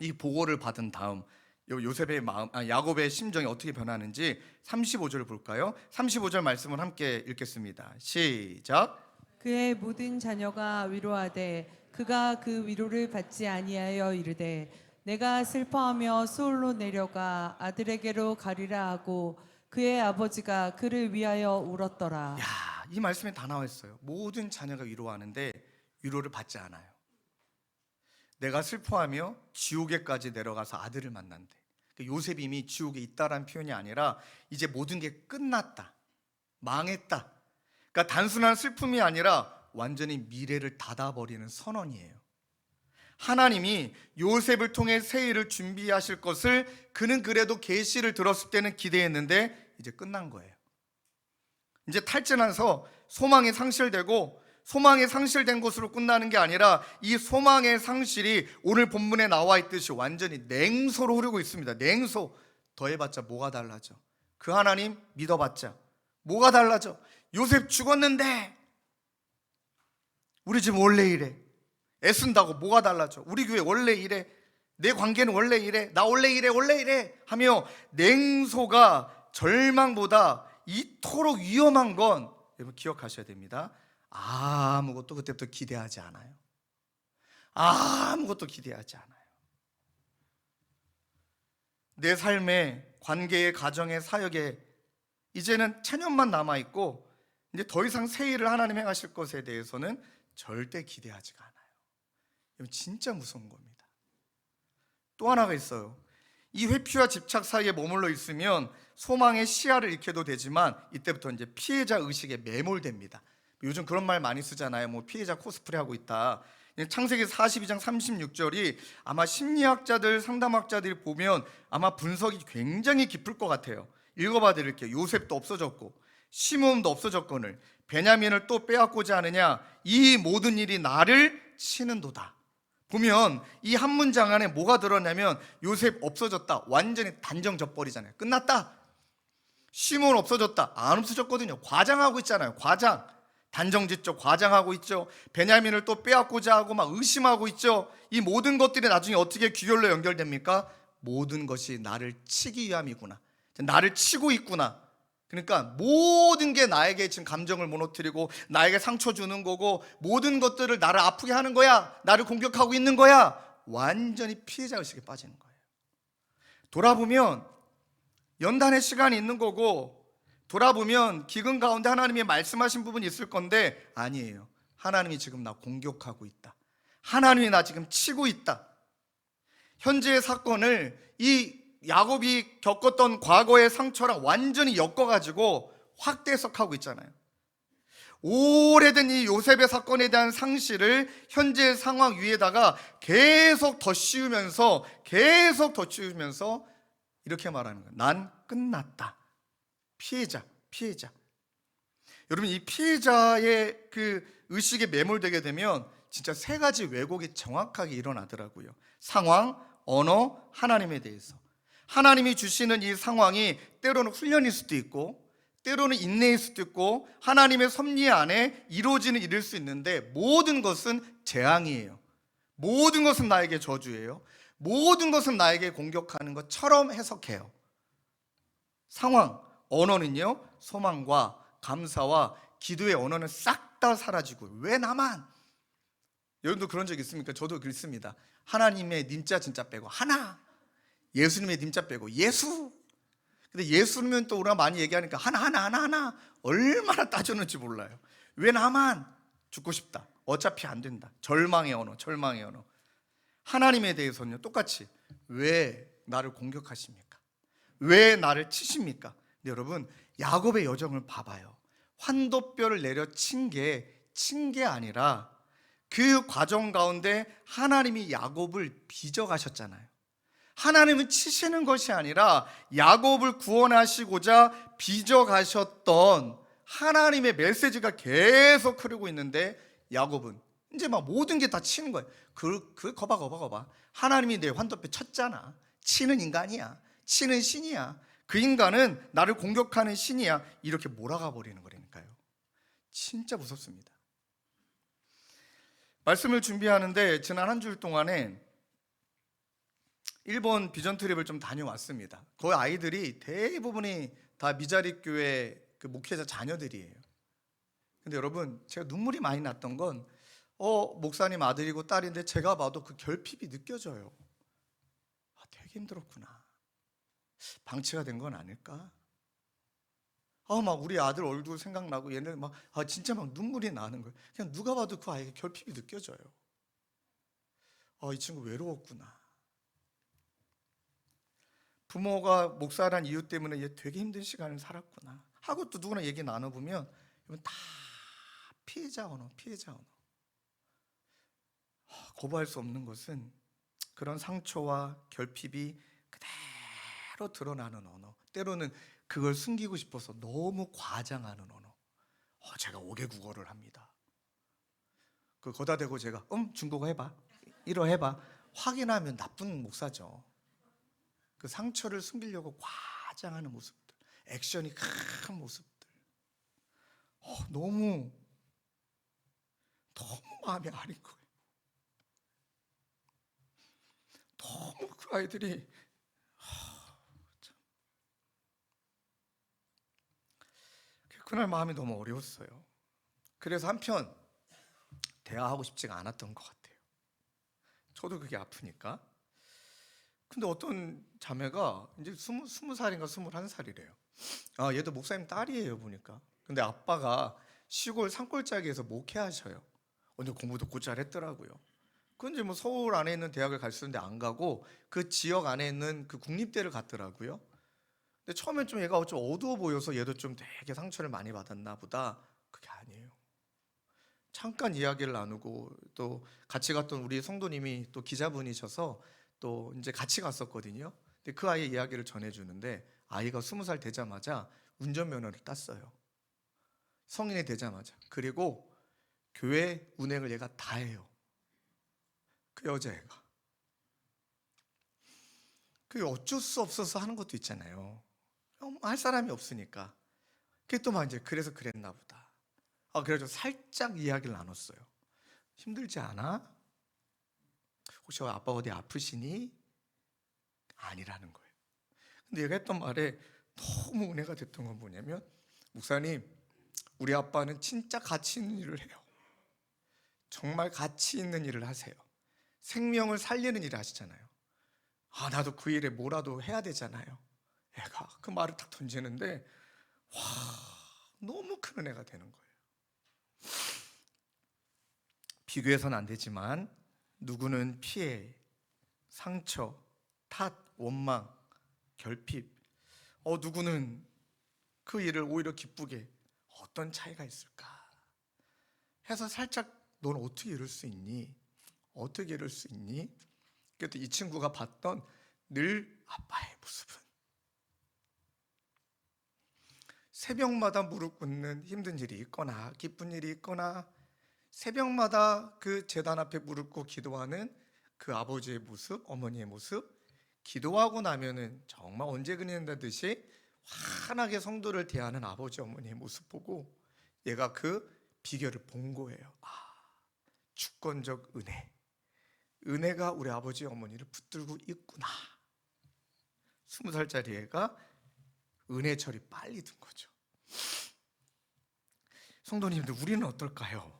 이 보고를 받은 다음, 요셉의 마음, 야곱의 심정이 어떻게 변하는지 35절 볼까요? 35절 말씀을 함께 읽겠습니다. 시작. 그의 모든 자녀가 위로하되 그가 그 위로를 받지 아니하여 이르되 내가 슬퍼하며 수올로 내려가 아들에게로 가리라 하고 그의 아버지가 그를 위하여 울었더라. 야, 이 말씀에 다 나와 있어요. 모든 자녀가 위로하는데 위로를 받지 않아요. 내가 슬퍼하며 지옥에까지 내려가서 아들을 만난대. 요셉이 이미 지옥에 있다라는 표현이 아니라 이제 모든 게 끝났다, 망했다. 그러니까 단순한 슬픔이 아니라 완전히 미래를 닫아버리는 선언이에요. 하나님이 요셉을 통해 새 일을 준비하실 것을 그는 그래도 계시를 들었을 때는 기대했는데 이제 끝난 거예요. 이제 탈진해서 소망이 상실되고, 소망이 상실된 것으로 끝나는 게 아니라 이 소망의 상실이 오늘 본문에 나와 있듯이 완전히 냉소로 흐르고 있습니다. 냉소. 더해봤자 뭐가 달라져? 그 하나님 믿어봤자 뭐가 달라져? 요셉 죽었는데 우리 집 원래 이래. 애쓴다고 뭐가 달라져? 우리 교회 원래 이래. 내 관계는 원래 이래. 나 원래 이래. 원래 이래 하며 냉소가 절망보다 이토록 위험한 건 여러분 기억하셔야 됩니다. 아무것도 그때부터 기대하지 않아요. 아무것도 기대하지 않아요. 내 삶의 관계의, 가정의, 사역에 이제는 체념만 남아있고 이제 더 이상 새 일을 하나님 행하실 것에 대해서는 절대 기대하지가 않아요. 이건 진짜 무서운 겁니다. 또 하나가 있어요. 이 회피와 집착 사이에 머물러 있으면 소망의 시야를 잃게도 되지만 이때부터 이제 피해자 의식에 매몰됩니다. 요즘 그런 말 많이 쓰잖아요. 뭐 피해자 코스프레 하고 있다. 창세기 42장 36절이 아마 심리학자들, 상담학자들이 보면 아마 분석이 굉장히 깊을 것 같아요. 읽어봐 드릴게요. 요셉도 없어졌고 시므온도 없어졌거늘 베냐민을 또 빼앗고자 하느냐, 이 모든 일이 나를 치는도다. 보면 이 한 문장 안에 뭐가 들었냐면 요셉 없어졌다, 완전히 단정 져버리잖아요. 끝났다. 시므온 없어졌다, 안 없어졌거든요. 과장하고 있잖아요. 과장. 단정짓죠. 과장하고 있죠. 베냐민을 또 빼앗고자 하고 막 의심하고 있죠. 이 모든 것들이 나중에 어떻게 귀결로 연결됩니까? 모든 것이 나를 치기 위함이구나, 나를 치고 있구나. 그러니까 모든 게 나에게 지금 감정을 무너뜨리고 나에게 상처 주는 거고 모든 것들을 나를 아프게 하는 거야, 나를 공격하고 있는 거야. 완전히 피해자 의식에 빠지는 거예요. 돌아보면 연단의 시간이 있는 거고, 돌아보면 기근 가운데 하나님이 말씀하신 부분이 있을 건데 아니에요. 하나님이 지금 나 공격하고 있다. 하나님이 나 지금 치고 있다. 현재의 사건을 이 야곱이 겪었던 과거의 상처랑 완전히 엮어가지고 확대 해석하고 있잖아요. 오래된 이 요셉의 사건에 대한 상실을 현재 상황 위에다가 계속 더 씌우면서 이렇게 말하는 거예요. 난 끝났다. 피해자. 여러분, 이 피해자의 그 의식에 매몰되게 되면 진짜 세 가지 왜곡이 정확하게 일어나더라고요. 상황, 언어, 하나님에 대해서. 하나님이 주시는 이 상황이 때로는 훈련일 수도 있고, 때로는 인내일 수도 있고, 하나님의 섭리 안에 이루어지는 일일 수 있는데, 모든 것은 재앙이에요. 모든 것은 나에게 저주예요. 모든 것은 나에게 공격하는 것처럼 해석해요. 상황, 언어는요, 소망과 감사와 기도의 언어는 싹 다 사라지고, 왜 나만? 여러분도 그런 적 있습니까? 저도 그렇습니다. 하나님의 님자 진짜 빼고 하나, 예수님의 님자 빼고 예수. 근데 예수님은 또 우리가 많이 얘기하니까 하나 얼마나 따졌는지 몰라요. 왜 나만? 죽고 싶다. 어차피 안 된다. 절망의 언어. 하나님에 대해서는요, 똑같이 왜 나를 공격하십니까? 왜 나를 치십니까? 근데 여러분, 야곱의 여정을 봐봐요. 환도뼈를 내려 친 게 아니라 그 과정 가운데 하나님이 야곱을 빚어가셨잖아요. 하나님은 치시는 것이 아니라 야곱을 구원하시고자 빚어가셨던 하나님의 메시지가 계속 흐르고 있는데, 야곱은 이제 막 모든 게 다 치는 거예요. 거봐. 하나님이 내 환도뼈 쳤잖아. 치는 인간이야. 치는 신이야. 그 인간은 나를 공격하는 신이야. 이렇게 몰아가 버리는 거라니까요. 진짜 무섭습니다. 말씀을 준비하는데 지난 한 주일 동안에 일본 비전 트립을 좀 다녀왔습니다. 거기 아이들이 대부분이 다 미자립 교회 그 목회자 자녀들이에요. 근데 여러분, 제가 눈물이 많이 났던 건 목사님 아들이고 딸인데 제가 봐도 그 결핍이 느껴져요. 되게 힘들었구나. 방치가 된 건 아닐까? 막 우리 아들 얼굴 생각나고 얘네 막 진짜 막 눈물이 나는 거예요. 그냥 누가 봐도 그 아이가 결핍이 느껴져요. 이 친구 외로웠구나. 부모가 목사란 이유 때문에 얘 되게 힘든 시간을 살았구나 하고 또 누구나 얘기 나눠보면 이건 다 피해자 언어. 거부할 수 없는 것은 그런 상처와 결핍이 그대로 드러나는 언어. 때로는 그걸 숨기고 싶어서 너무 과장하는 언어. 제가 5개 국어를 합니다. 거다 대고 제가 중국어 해봐, 일어 해봐. 확인하면 나쁜 목사죠. 그 상처를 숨기려고 과장하는 모습들, 액션이 큰 모습들, 너무 마음이 아린 거예요. 너무 그 아이들이 그날 마음이 너무 어려웠어요. 그래서 한편 대화하고 싶지가 않았던 것 같아요. 저도 그게 아프니까. 근데 어떤 자매가 이제 20살인가 21살이래요. 얘도 목사님 딸이에요 보니까. 근데 아빠가 시골 산골짜기에서 목회하셔요. 근데 공부도 곧잘 했더라고요. 근데 뭐 서울 안에 있는 대학을 갈 수 있는데 안 가고 그 지역 안에 있는 그 국립대를 갔더라고요. 근데 처음엔 좀 얘가 좀 어두워 보여서 얘도 좀 되게 상처를 많이 받았나 보다. 그게 아니에요. 잠깐 이야기를 나누고 또 같이 갔던 우리 성도님이 또 기자분이셔서 또 이제 같이 갔었거든요. 근데 그 아이의 이야기를 전해주는데, 아이가 20살 되자마자 운전면허를 땄어요. 성인이 되자마자. 그리고 교회 운행을 얘가 다 해요. 그 여자애가. 그게 어쩔 수 없어서 하는 것도 있잖아요. 할 사람이 없으니까. 그게 또 막 이제 그래서 그랬나 보다. 그래서 살짝 이야기를 나눴어요. 힘들지 않아? 혹시 아빠 어디 아프시니? 아니라는 거예요. 근데 얘가 했던 말에 너무 은혜가 됐던 건 뭐냐면, 목사님, 우리 아빠는 진짜 가치 있는 일을 해요. 정말 가치 있는 일을 하세요. 생명을 살리는 일을 하시잖아요. 나도 그 일에 뭐라도 해야 되잖아요. 애가 그 말을 딱 던지는데 너무 큰 은혜가 되는 거예요. 비교해서는 안 되지만 누구는 피해, 상처, 탓, 원망, 결핍, 누구는 그 일을 오히려 기쁘게. 어떤 차이가 있을까? 해서 살짝 넌 어떻게 이럴 수 있니? 어떻게 이럴 수 있니? 그랬더니 이 친구가 봤던 늘 아빠의 모습은 새벽마다 무릎 꿇는 힘든 일이 있거나 기쁜 일이 있거나 새벽마다 그 제단 앞에 무릎 꿇고 기도하는 그 아버지의 모습, 어머니의 모습, 기도하고 나면은 정말 언제 그랬다듯이 환하게 성도를 대하는 아버지 어머니의 모습 보고 얘가 그 비결을 본 거예요. 주권적 은혜가 우리 아버지 어머니를 붙들고 있구나. 20살짜리 애가 은혜철이 빨리 든 거죠. 성도님들, 우리는 어떨까요?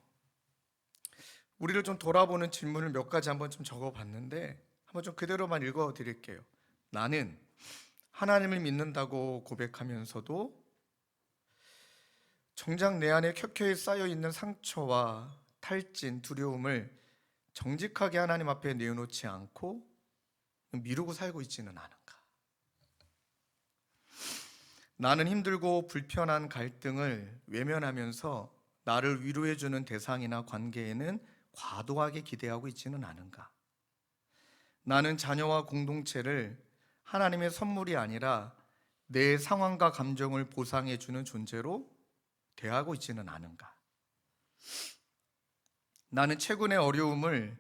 우리를 좀 돌아보는 질문을 몇 가지 한번 좀 적어봤는데 한번 좀 그대로만 읽어드릴게요. 나는 하나님을 믿는다고 고백하면서도 정작 내 안에 켜켜이 쌓여있는 상처와 탈진, 두려움을 정직하게 하나님 앞에 내어놓지 않고 미루고 살고 있지는 않은가? 나는 힘들고 불편한 갈등을 외면하면서 나를 위로해주는 대상이나 관계에는 과도하게 기대하고 있지는 않은가? 나는 자녀와 공동체를 하나님의 선물이 아니라 내 상황과 감정을 보상해주는 존재로 대하고 있지는 않은가? 나는 최근의 어려움을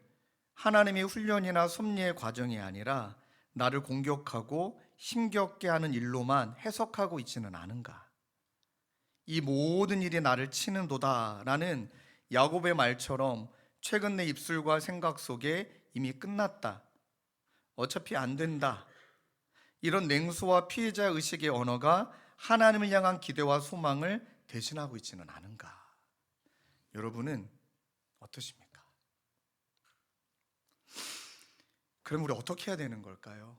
하나님의 훈련이나 섭리의 과정이 아니라 나를 공격하고 힘겹게 하는 일로만 해석하고 있지는 않은가? 이 모든 일이 나를 치는도다라는 야곱의 말처럼 최근 내 입술과 생각 속에 이미 끝났다, 어차피 안 된다, 이런 냉소와 피해자 의식의 언어가 하나님을 향한 기대와 소망을 대신하고 있지는 않은가? 여러분은 어떠십니까? 그럼 우리 어떻게 해야 되는 걸까요?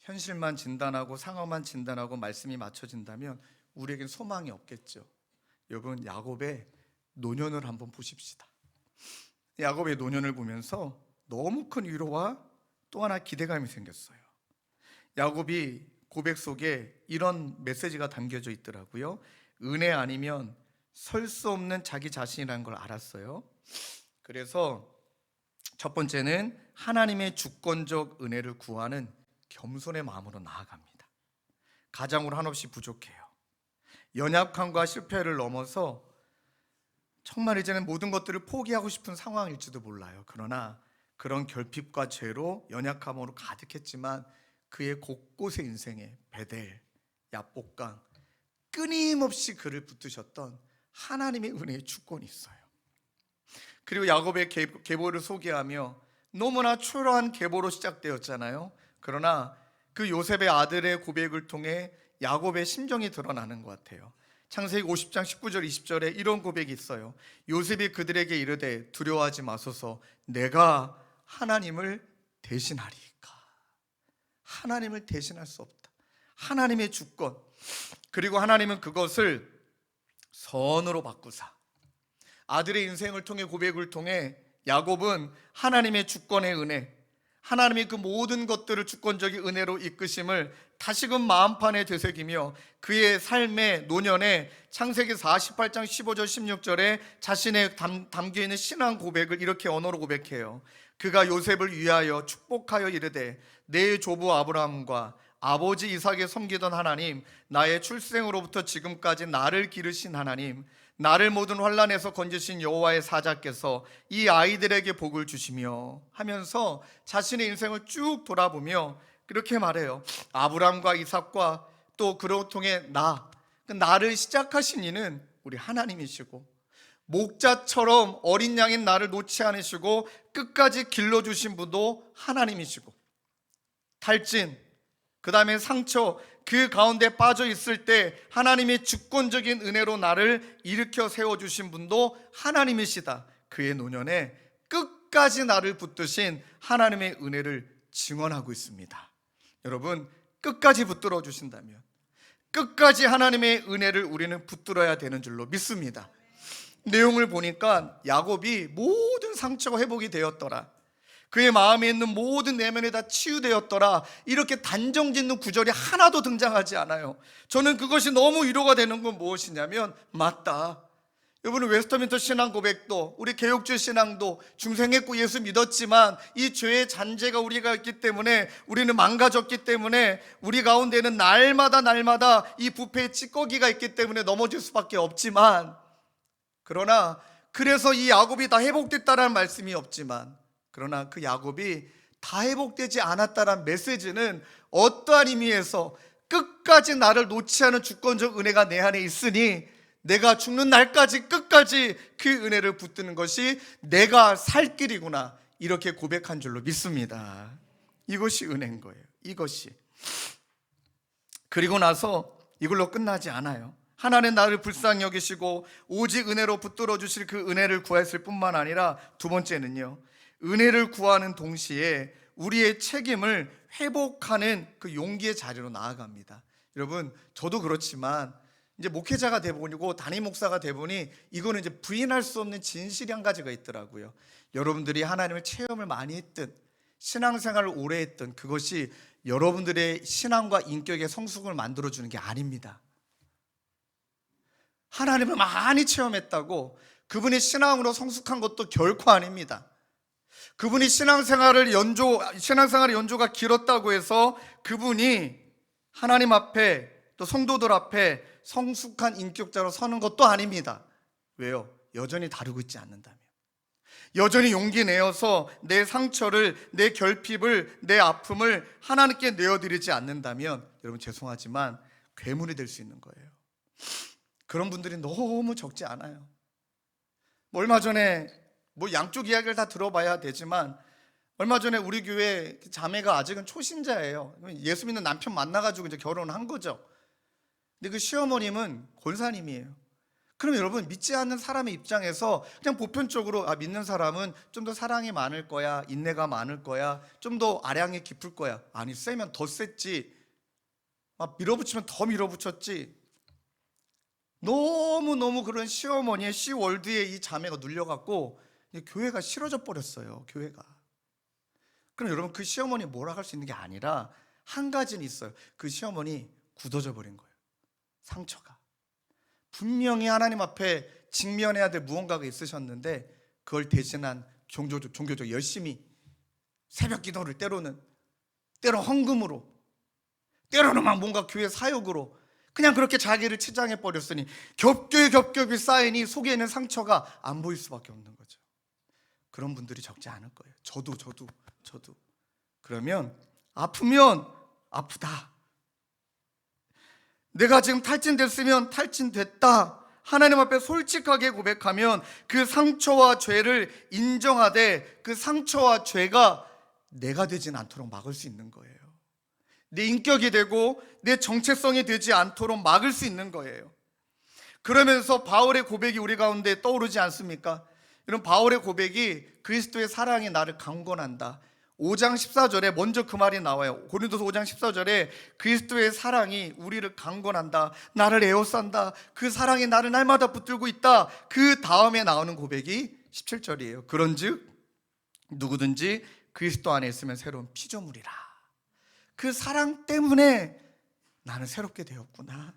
현실만 진단하고 상황만 진단하고 말씀이 맞춰진다면 우리에겐 소망이 없겠죠. 여러분, 야곱의 노년을 한번 보십시다. 야곱의 노년을 보면서 너무 큰 위로와 또 하나 기대감이 생겼어요. 야곱이 고백 속에 이런 메시지가 담겨져 있더라고요. 은혜 아니면 설 수 없는 자기 자신이라는 걸 알았어요. 그래서 첫 번째는 하나님의 주권적 은혜를 구하는 겸손의 마음으로 나아갑니다. 가장으로 한없이 부족해요. 연약함과 실패를 넘어서 정말 이제는 모든 것들을 포기하고 싶은 상황일지도 몰라요. 그러나 그런 결핍과 죄로 연약함으로 가득했지만 그의 곳곳의 인생에 베델, 야복강, 끊임없이 그를 붙드셨던 하나님의 은혜의 주권이 있어요. 그리고 야곱의 계보를 소개하며 너무나 초라한 계보로 시작되었잖아요. 그러나 그 요셉의 아들의 고백을 통해 야곱의 심정이 드러나는 것 같아요. 창세기 50장 19절 20절에 이런 고백이 있어요. 요셉이 그들에게 이르되 두려워하지 마소서, 내가 하나님을 대신하리이까. 하나님을 대신할 수 없다. 하나님의 주권. 그리고 하나님은 그것을 선으로 바꾸사 아들의 인생을 통해, 고백을 통해 야곱은 하나님의 주권의 은혜, 하나님이 그 모든 것들을 주권적인 은혜로 이끄심을 다시금 마음판에 되새기며 그의 삶의 노년에 창세기 48장 15절 16절에 자신의 담겨있는 신앙 고백을 이렇게 언어로 고백해요. 그가 요셉을 위하여 축복하여 이르되 내 조부 아브라함과 아버지 이삭에 섬기던 하나님, 나의 출생으로부터 지금까지 나를 기르신 하나님, 나를 모든 환난에서 건지신 여호와의 사자께서 이 아이들에게 복을 주시며 하면서 자신의 인생을 쭉 돌아보며 그렇게 말해요. 아브라함과 이삭과 또 그로 통해 나를 시작하신 이는 우리 하나님이시고, 목자처럼 어린 양인 나를 놓지 않으시고 끝까지 길러주신 분도 하나님이시고, 탈진, 그 다음에 상처, 그 가운데 빠져 있을 때 하나님의 주권적인 은혜로 나를 일으켜 세워주신 분도 하나님이시다. 그의 노년에 끝까지 나를 붙드신 하나님의 은혜를 증언하고 있습니다. 여러분, 끝까지 붙들어 주신다면, 끝까지 하나님의 은혜를 우리는 붙들어야 되는 줄로 믿습니다. 내용을 보니까 야곱이 모든 상처가 회복이 되었더라, 그의 마음에 있는 모든 내면이 다 치유되었더라, 이렇게 단정짓는 구절이 하나도 등장하지 않아요. 저는 그것이 너무 위로가 되는 건 무엇이냐면, 맞다, 여러분, 웨스터민터 신앙 고백도, 우리 개혁주의 신앙도 중생했고 예수 믿었지만 이 죄의 잔재가 우리가 있기 때문에, 우리는 망가졌기 때문에, 우리 가운데는 날마다 이 부패의 찌꺼기가 있기 때문에 넘어질 수밖에 없지만, 그러나 그래서 이 야곱이 다 회복됐다라는 말씀이 없지만, 그러나 그 야곱이 다 회복되지 않았다라는 메시지는 어떠한 의미에서 끝까지 나를 놓지 않은 주권적 은혜가 내 안에 있으니 내가 죽는 날까지 끝까지 그 은혜를 붙드는 것이 내가 살 길이구나, 이렇게 고백한 줄로 믿습니다. 이것이 은혜인 거예요. 이것이. 그리고 나서 이걸로 끝나지 않아요. 하나님 나를 불쌍히 여기시고 오직 은혜로 붙들어 주실 그 은혜를 구했을 뿐만 아니라, 두 번째는요, 은혜를 구하는 동시에 우리의 책임을 회복하는 그 용기의 자리로 나아갑니다. 여러분, 저도 그렇지만 이제 목회자가 되보고 담임 목사가 되보니 이거는 이제 부인할 수 없는 진실이 한 가지가 있더라고요. 여러분들이 하나님을 체험을 많이 했든 신앙생활을 오래 했든 그것이 여러분들의 신앙과 인격의 성숙을 만들어주는 게 아닙니다. 하나님을 많이 체험했다고 그분이 신앙으로 성숙한 것도 결코 아닙니다. 그분이 신앙생활의 연조가 길었다고 해서 그분이 하나님 앞에 또 성도들 앞에 성숙한 인격자로 서는 것도 아닙니다. 왜요? 여전히 다루고 있지 않는다면, 여전히 용기 내어서 내 상처를, 내 결핍을, 내 아픔을 하나님께 내어드리지 않는다면, 여러분 죄송하지만 괴물이 될 수 있는 거예요. 그런 분들이 너무 적지 않아요. 얼마 전에 양쪽 이야기를 다 들어봐야 되지만, 얼마 전에 우리 교회 자매가 아직은 초신자예요. 예수 믿는 남편 만나가지고 이제 결혼을 한 거죠. 근데 그 시어머님은 권사님이에요. 그럼 여러분, 믿지 않는 사람의 입장에서 그냥 보편적으로 믿는 사람은 좀 더 사랑이 많을 거야, 인내가 많을 거야, 좀 더 아량이 깊을 거야. 아니, 세면 더 셌지, 밀어붙이면 더 밀어붙였지. 너무너무 그런 시어머니의 시월드에 이 자매가 눌려갖고 교회가 싫어져 버렸어요. 교회가. 그럼 여러분, 그 시어머니 뭐라 할 수 있는 게 아니라 한 가지는 있어요. 그 시어머니 굳어져 버린 거예요. 상처가. 분명히 하나님 앞에 직면해야 될 무언가가 있으셨는데 그걸 대신한 종교적 열심히, 새벽 기도를 때로는 헌금으로, 때로는 막 뭔가 교회 사역으로 그냥 그렇게 자기를 치장해 버렸으니 겹겹이 쌓이니 속에 있는 상처가 안 보일 수밖에 없는 거죠. 그런 분들이 적지 않을 거예요. 저도. 그러면 아프면 아프다, 내가 지금 탈진됐으면 탈진됐다, 하나님 앞에 솔직하게 고백하면 그 상처와 죄를 인정하되 그 상처와 죄가 내가 되진 않도록 막을 수 있는 거예요. 내 인격이 되고 내 정체성이 되지 않도록 막을 수 있는 거예요. 그러면서 바울의 고백이 우리 가운데 떠오르지 않습니까? 이런 바울의 고백이 그리스도의 사랑이 나를 강권한다. 5장 14절에 먼저 그 말이 나와요. 고린도서 5장 14절에 그리스도의 사랑이 우리를 강권한다, 나를 에워싼다, 그 사랑이 나를 날마다 붙들고 있다. 그 다음에 나오는 고백이 17절이에요. 그런즉 누구든지 그리스도 안에 있으면 새로운 피조물이라. 그 사랑 때문에 나는 새롭게 되었구나.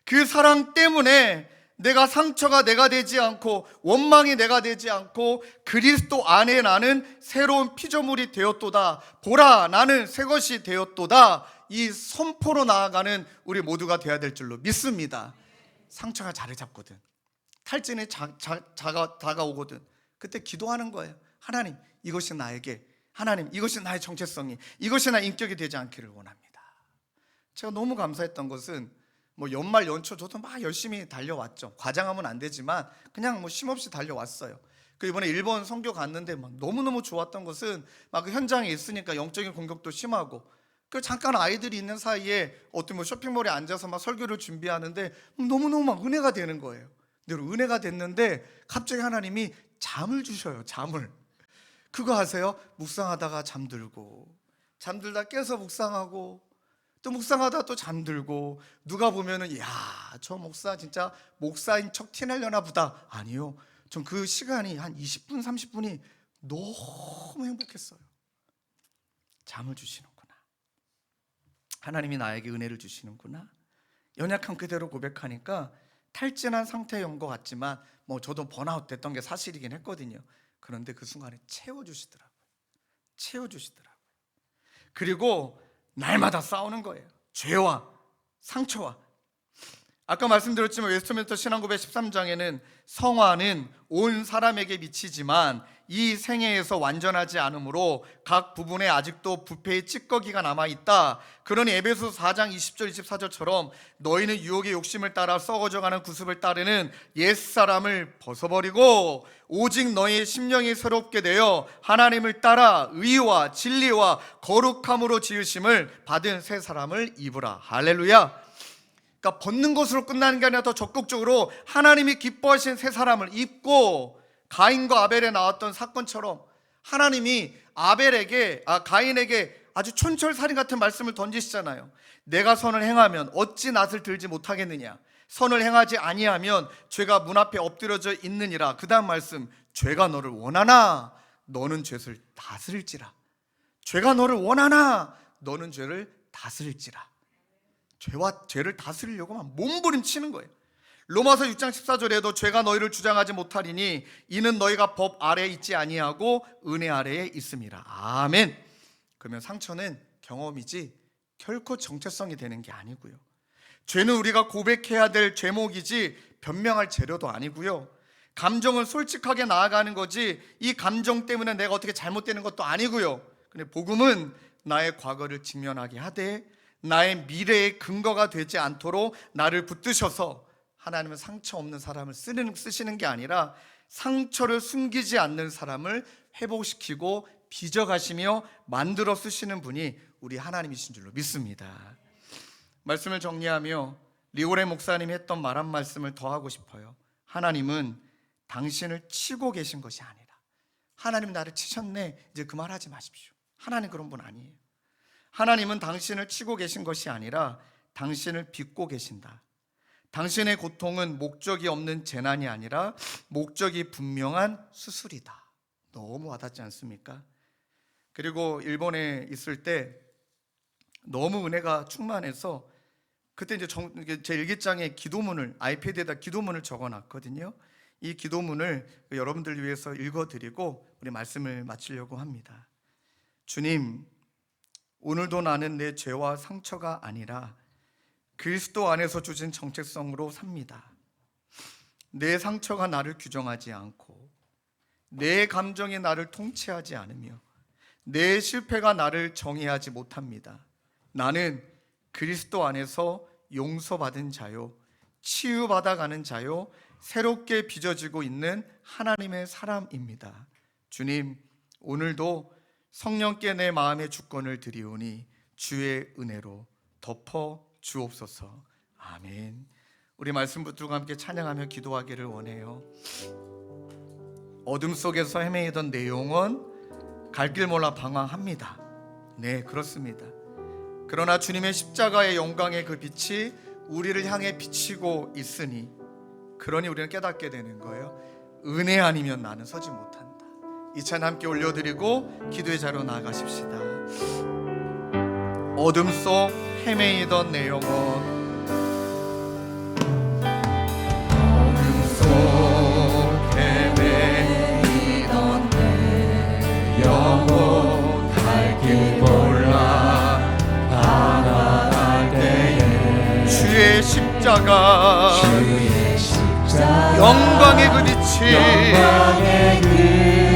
그 사랑 때문에 내가 상처가 내가 되지 않고 원망이 내가 되지 않고 그리스도 안에 나는 새로운 피조물이 되었도다. 보라, 나는 새것이 되었도다. 이 선포로 나아가는 우리 모두가 되어야 될 줄로 믿습니다. 상처가 자리 잡거든, 탈진이 다가오거든, 그때 기도하는 거예요. 하나님, 이것이 나에게, 하나님, 이것이 나의 정체성이, 이것이 나의 인격이 되지 않기를 원합니다. 제가 너무 감사했던 것은 연말 연초 저도 막 열심히 달려왔죠. 과장하면 안 되지만 그냥 쉼없이 달려왔어요. 그 이번에 일본 선교 갔는데 너무너무 좋았던 것은 그 현장에 있으니까 영적인 공격도 심하고, 그 잠깐 아이들이 있는 사이에 어떤 쇼핑몰에 앉아서 설교를 준비하는데 너무너무 은혜가 되는 거예요. 근데 은혜가 됐는데 갑자기 하나님이 잠을 주셔요. 잠을. 그거 아세요? 묵상하다가 잠들고, 잠들다 깨서 묵상하고, 또 묵상하다 또 잠들고, 누가 보면은 야, 저 목사 진짜 목사인 척 티내려나 보다. 아니요, 전 그 시간이 한 20분 30분이 너무 행복했어요. 잠을 주시는구나, 하나님이 나에게 은혜를 주시는구나. 연약한 그대로 고백하니까 탈진한 상태인 것 같지만 저도 번아웃 됐던 게 사실이긴 했거든요. 그런데 그 순간에 채워주시더라고요. 그리고 날마다 싸우는 거예요. 죄와 상처와. 아까 말씀드렸지만 웨스트민스터 신앙고백 13장에는 성화는 온 사람에게 미치지만 이 생애에서 완전하지 않으므로 각 부분에 아직도 부패의 찌꺼기가 남아있다. 그러니 에베소서 4장 20절 24절처럼 너희는 유혹의 욕심을 따라 썩어져가는 구습을 따르는 옛사람을 벗어버리고 오직 너희의 심령이 새롭게 되어 하나님을 따라 의와 진리와 거룩함으로 지으심을 받은 새 사람을 입으라. 할렐루야. 그러니까 벗는 것으로 끝나는 게 아니라 더 적극적으로 하나님이 기뻐하신 새 사람을 입고, 가인과 아벨에 나왔던 사건처럼 하나님이 가인에게 아주 촌철살인 같은 말씀을 던지시잖아요. 내가 선을 행하면 어찌 낫을 들지 못하겠느냐, 선을 행하지 아니하면 죄가 문 앞에 엎드려져 있느니라. 그 다음 말씀, 죄가 너를 원하나 너는 죄를 다스릴지라. 죄가 너를 원하나 너는 죄를 다스릴지라. 죄를 다스리려고 몸부림치는 거예요. 로마서 6장 14절에도 죄가 너희를 주장하지 못하리니 이는 너희가 법 아래에 있지 아니하고 은혜 아래에 있음이라. 아멘. 그러면 상처는 경험이지 결코 정체성이 되는 게 아니고요. 죄는 우리가 고백해야 될 죄목이지 변명할 재료도 아니고요. 감정은 솔직하게 나아가는 거지 이 감정 때문에 내가 어떻게 잘못되는 것도 아니고요. 근데 복음은 나의 과거를 직면하게 하되 나의 미래의 근거가 되지 않도록 나를 붙드셔서, 하나님은 상처 없는 사람을 쓰시는 게 아니라 상처를 숨기지 않는 사람을 회복시키고 빚어가시며 만들어 쓰시는 분이 우리 하나님이신 줄로 믿습니다. 말씀을 정리하며 리오레 목사님이 했던 말 한 말씀을 더 하고 싶어요. 하나님은 당신을 치고 계신 것이 아니라, 하나님 나를 치셨네 이제 그 말 하지 마십시오. 하나님 그런 분 아니에요. 하나님은 당신을 치고 계신 것이 아니라 당신을 빚고 계신다. 당신의 고통은 목적이 없는 재난이 아니라 목적이 분명한 수술이다. 너무 와닿지 않습니까? 그리고 일본에 있을 때 너무 은혜가 충만해서 그때 이제 제 일기장에 기도문을, 아이패드에다 기도문을 적어놨거든요. 이 기도문을 여러분들 위해서 읽어드리고 우리 말씀을 마치려고 합니다. 주님, 오늘도 나는 내 죄와 상처가 아니라 그리스도 안에서 주신 정체성으로 삽니다. 내 상처가 나를 규정하지 않고 내 감정이 나를 통치하지 않으며 내 실패가 나를 정의하지 못합니다. 나는 그리스도 안에서 용서받은 자요, 치유받아가는 자요, 새롭게 빚어지고 있는 하나님의 사람입니다. 주님, 오늘도 성령께 내 마음의 주권을 드리오니 주의 은혜로 덮어 주옵소서. 아멘. 우리 말씀 붙들고 함께 찬양하며 기도하기를 원해요. 어둠 속에서 헤매이던 내 영혼 갈 길 몰라 방황합니다. 네, 그렇습니다. 그러나 주님의 십자가의 영광의 그 빛이 우리를 향해 비치고 있으니, 그러니 우리는 깨닫게 되는 거예요. 은혜 아니면 나는 서지 못한다. 이 찬 함께 올려드리고 기도의 자리로 나아가십시다. 어둠 속 헤매이던 내 영혼, 어둠 속 헤매이던 내 영혼 갈 길 몰라 방황할 때에 주의 십자가 영광의 그 빛이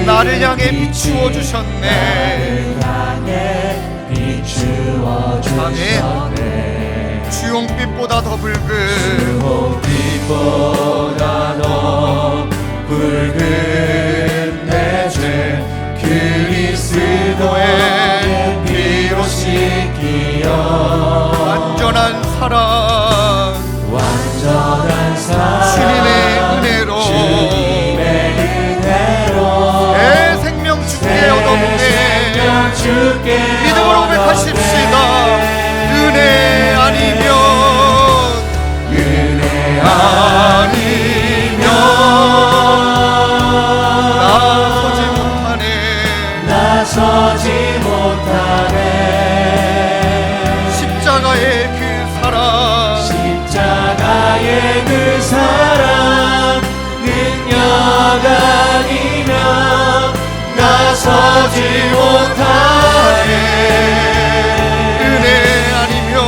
나를 향해 비추어 주셨네. 아멘. 주홍빛보다 더 붉은, 주홍빛보다 더 붉은 내 죄 그리스도의 피로 씻기어 완전한 사랑, 완전한 사랑 주님의 은혜로, 내 생명 주께 얻었네. 믿음으로 고백하십시다. 은혜 아니면 나서지 못하네. 십자가의 그 사랑, 십자가의 그 사랑 못하네. 은혜 아니면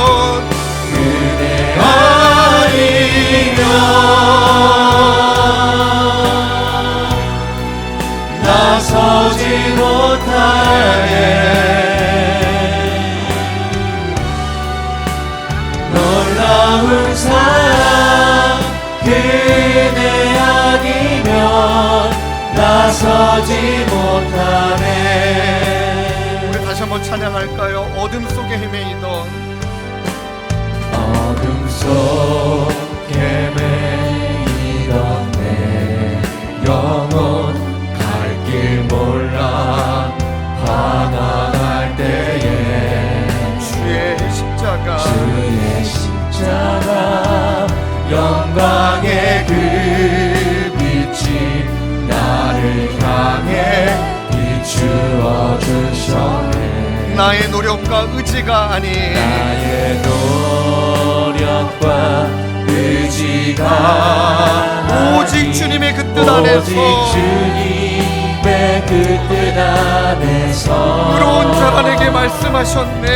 나서지 못하네. 놀라운 사랑 그대 아니면 나서지 못하네. 우리 다시 한번 찬양할까요? 어둠 속에 헤매이던 어둠 속에 매이던 내 영혼 갈 길 몰라 방황할 때에 주의 십자가 영광의 그 빛이 나를 향해 비추어 주셨네. 나의 노력과 의지가 아닌 나의 노력과 의지가 오직 주님의 그 뜻 오직 안에서 주님의 그 뜻 안에서 의로운 자라에게 말씀하셨네.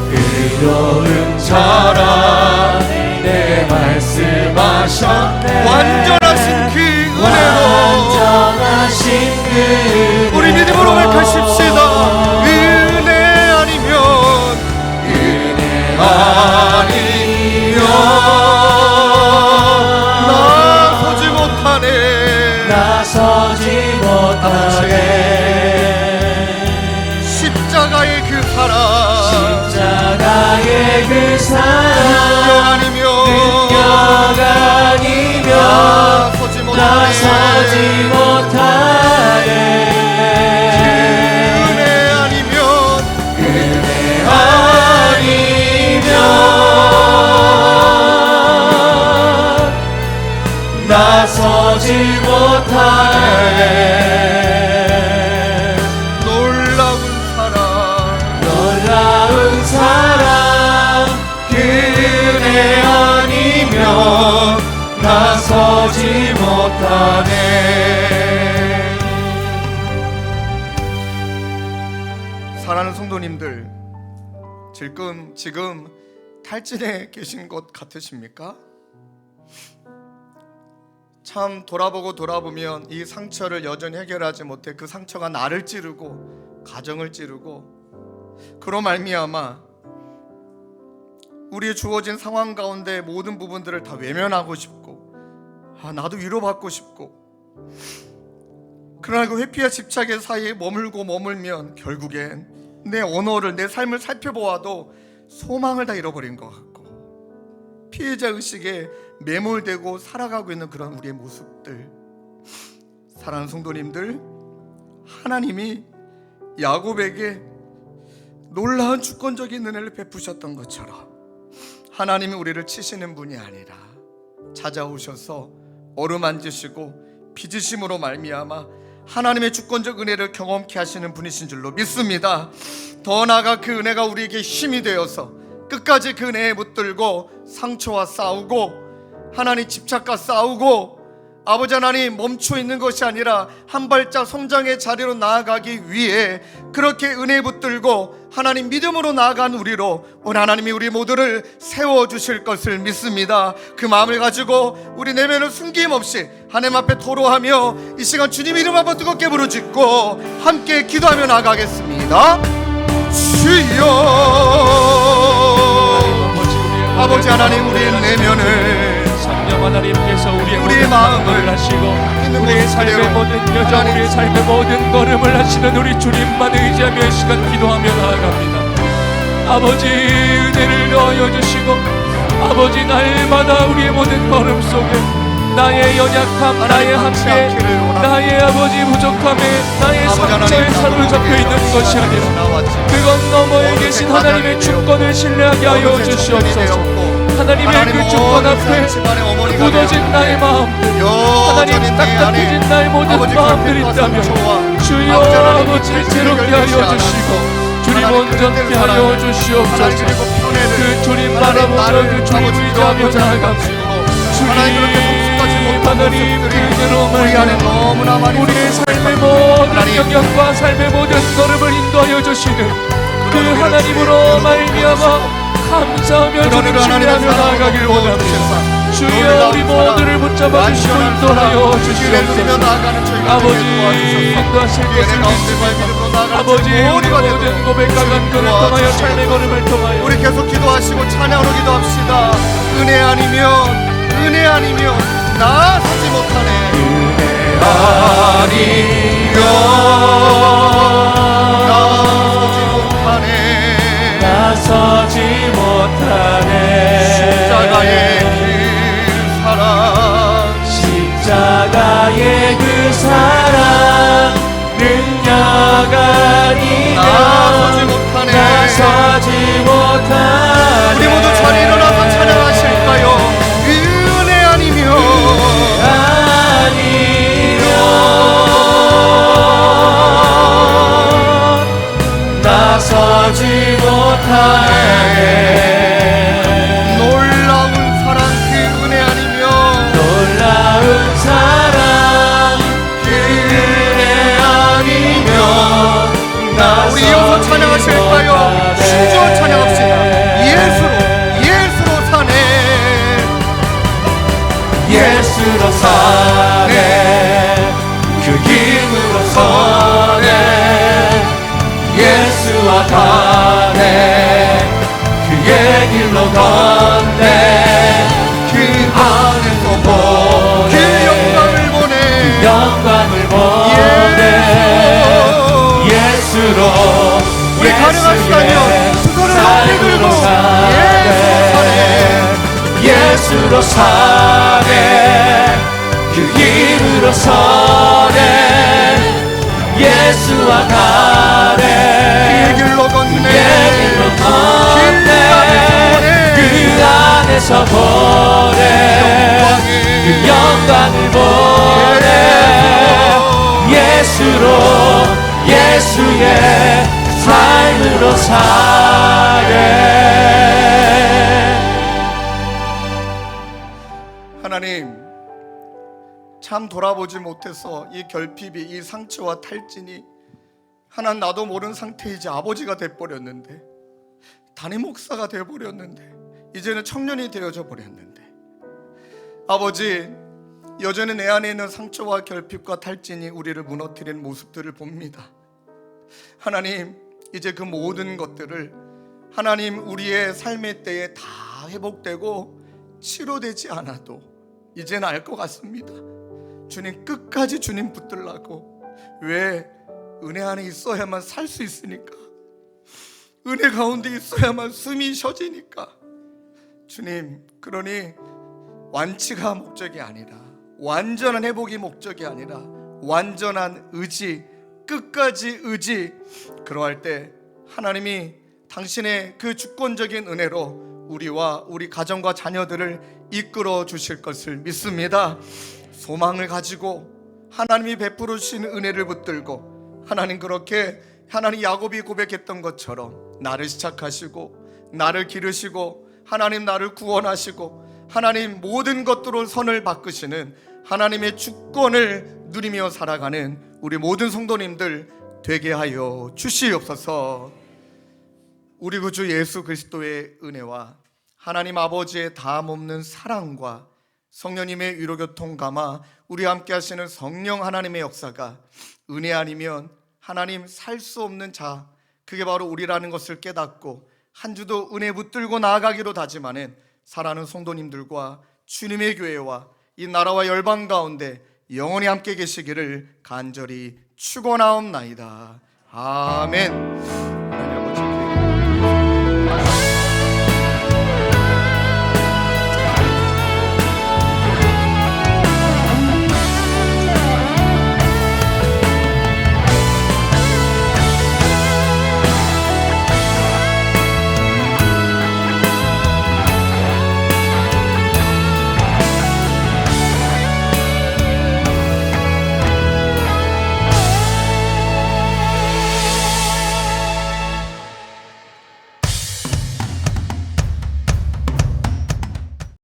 의로운 자라 내 말씀하셨네. 완전하신 그 은혜로 완전하신 그 우리 믿음으로 고백하십시다. 은혜 아니면 나서지 못하네. 나서지 못하네. 십자가의 그 사랑 십자가의 그 능력 사랑 아니면 능력 아니면 나서지 나서지 못하네. 은혜 아니면 은혜 아니면 나서지 못하네. 놀라운 사랑 놀라운 사랑 그대 아니면 나서지 못하네. 사랑하는 성도님들, 지금 탈진해 계신 것 같으십니까? 참 돌아보면 이 상처를 여전히 해결하지 못해 그 상처가 나를 찌르고 가정을 찌르고 그로 말미암아 우리의 주어진 상황 가운데 모든 부분들을 다 외면하고 싶고 나도 위로받고 싶고 그러나 그 회피와 집착의 사이에 머물면 결국엔 내 언어를 내 삶을 살펴보아도 소망을 다 잃어버린 것 같고 피해자 의식에 매몰되고 살아가고 있는 그런 우리의 모습들. 사랑하는 성도님들, 하나님이 야곱에게 놀라운 주권적인 은혜를 베푸셨던 것처럼 하나님이 우리를 치시는 분이 아니라 찾아오셔서 어루만지시고 빚으심으로 말미암아 하나님의 주권적 은혜를 경험케 하시는 분이신 줄로 믿습니다. 더 나아가 그 은혜가 우리에게 힘이 되어서 끝까지 그 은혜에 붙들고 상처와 싸우고 하나님 집착과 싸우고 아버지 하나님 멈춰 있는 것이 아니라 한 발짝 성장의 자리로 나아가기 위해 그렇게 은혜에 붙들고 하나님 믿음으로 나아간 우리로 오늘 하나님이 우리 모두를 세워주실 것을 믿습니다. 그 마음을 가지고 우리 내면을 숨김없이 하나님 앞에 토로하며 이 시간 주님 이름 한번 뜨겁게 부르짖고 함께 기도하며 나가겠습니다. 주여 아버지 하나님 우리의 내면을 성령 하나님께서 우리의 마음을 하시고 우리의 삶의 모든 여정 우리의 삶의 모든 걸음을 하시는 우리 주님만 의지하며 이 시간 기도하며 나아갑니다. 아버지 은혜를 넣어 주시고 아버지 날마다 우리의 모든 걸음 속에 나의 연약함, 나의 한계, 나의 아버지 부족함에 나의 상처에 사로잡혀 있는 것이 아니라 그건 너머에 계신 하나님의 주권을 신뢰하게 하여 주시옵소서. 하나님의 그 주권 앞에 굳어진 나의 마음들, 하나님 딱딱해진 나의 모든 마음들이 있다면 주여 아버지를 새롭게 하여 주시고 주님 온전케 하여 주시옵소서. 그 주님 바라보며 그 주님 의지하며 나아갑니다. 주님 하나님 모습들이 은혜로 우리 안에 말미암아 너무나 많이 우리의 있었습니다. 삶의 모든 하나님, 영역과 삶의 모든 걸음을 인도하여 주시는 그 우리를 하나님으로 주의 말미암아 감사하며 그런 주를 하나님의 신뢰하며 나아가길 사랑으로 원합니다. 주셔서 주여 우리 모두를 붙잡아 주시고 인도하여 길을 누리며 주시옵소서. 나아가는 저희가 아버지 되게 도와주셔서 인도하실 그 것을 은혜 가운데 믿음으로 믿습니다. 나아가는 아버지 저희 우리 모두가 모든 되도록 고백과 간구를 주님 통하여 도와주시옵소서. 삶의 걸음을 통하여 우리 계속 기도하시고 찬양으로 기도합시다. 은혜 아니면 나서지 못하네. 아니면 나서지 못하네. 십자가의 그 사랑 십자가의 그 사랑 능력 아니면 나서지 못하네. 우리 모두 자리 일어나서 찬양하실까요? 은혜 아니면 나서지 못하네. 놀라운 사랑 그 은혜 아니면 놀라운 사랑 그 은혜 아니면 우리 이어서 찬양하실까요? 신주어 찬양합시다. 예수로 사네. 예수로 사네. 그 힘으로 사네. 예수와 가네. 그의 길로 걷네. 그 안에서 그 영광을 보내. 영광을 보내. 예수로 우리 가능하시다면 두 손을 높이 들고 예수로 사네. 그 힘으로 서네. 예수와 가네. 그 길로 걷네. 그 안에서 보내. 그 영광을 보내. 예수로 예수의 삶으로 사네. 하나님, 참 돌아보지 못해서 이 결핍이, 이 상처와 탈진이 하나님 나도 모르는 상태이지 아버지가 돼버렸는데, 담임 목사가 돼버렸는데, 이제는 청년이 되어져 버렸는데, 아버지 여전히 내 안에 있는 상처와 결핍과 탈진이 우리를 무너뜨리는 모습들을 봅니다. 하나님, 이제 그 모든 것들을 하나님 우리의 삶의 때에 다 회복되고 치료되지 않아도 이제는 알 것 같습니다. 주님, 끝까지 주님 붙들라고. 왜? 은혜 안에 있어야만 살 수 있으니까. 은혜 가운데 있어야만 숨이 쉬어지니까. 주님, 그러니 완치가 목적이 아니라, 완전한 회복이 목적이 아니라 완전한 의지, 끝까지 의지. 그러할 때 하나님이 당신의 그 주권적인 은혜로 우리와 우리 가정과 자녀들을 이끌어 주실 것을 믿습니다. 소망을 가지고 하나님이 베풀어 주신 은혜를 붙들고, 하나님 그렇게 하나님 야곱이 고백했던 것처럼 나를 시작하시고 나를 기르시고 하나님 나를 구원하시고 하나님 모든 것들로 선을 바꾸시는 하나님의 주권을 누리며 살아가는 우리 모든 성도님들 되게 하여 주시옵소서. 우리 구주 예수 그리스도의 은혜와 하나님 아버지의 다함없는 사랑과 성령님의 위로교통 감화, 우리 함께 하시는 성령 하나님의 역사가 은혜 아니면 하나님 살 수 없는 자, 그게 바로 우리라는 것을 깨닫고 한 주도 은혜 붙들고 나아가기로 다짐하는 사랑하는 성도님들과 주님의 교회와 이 나라와 열방 가운데 영원히 함께 계시기를 간절히 축원하옵나이다. 아멘.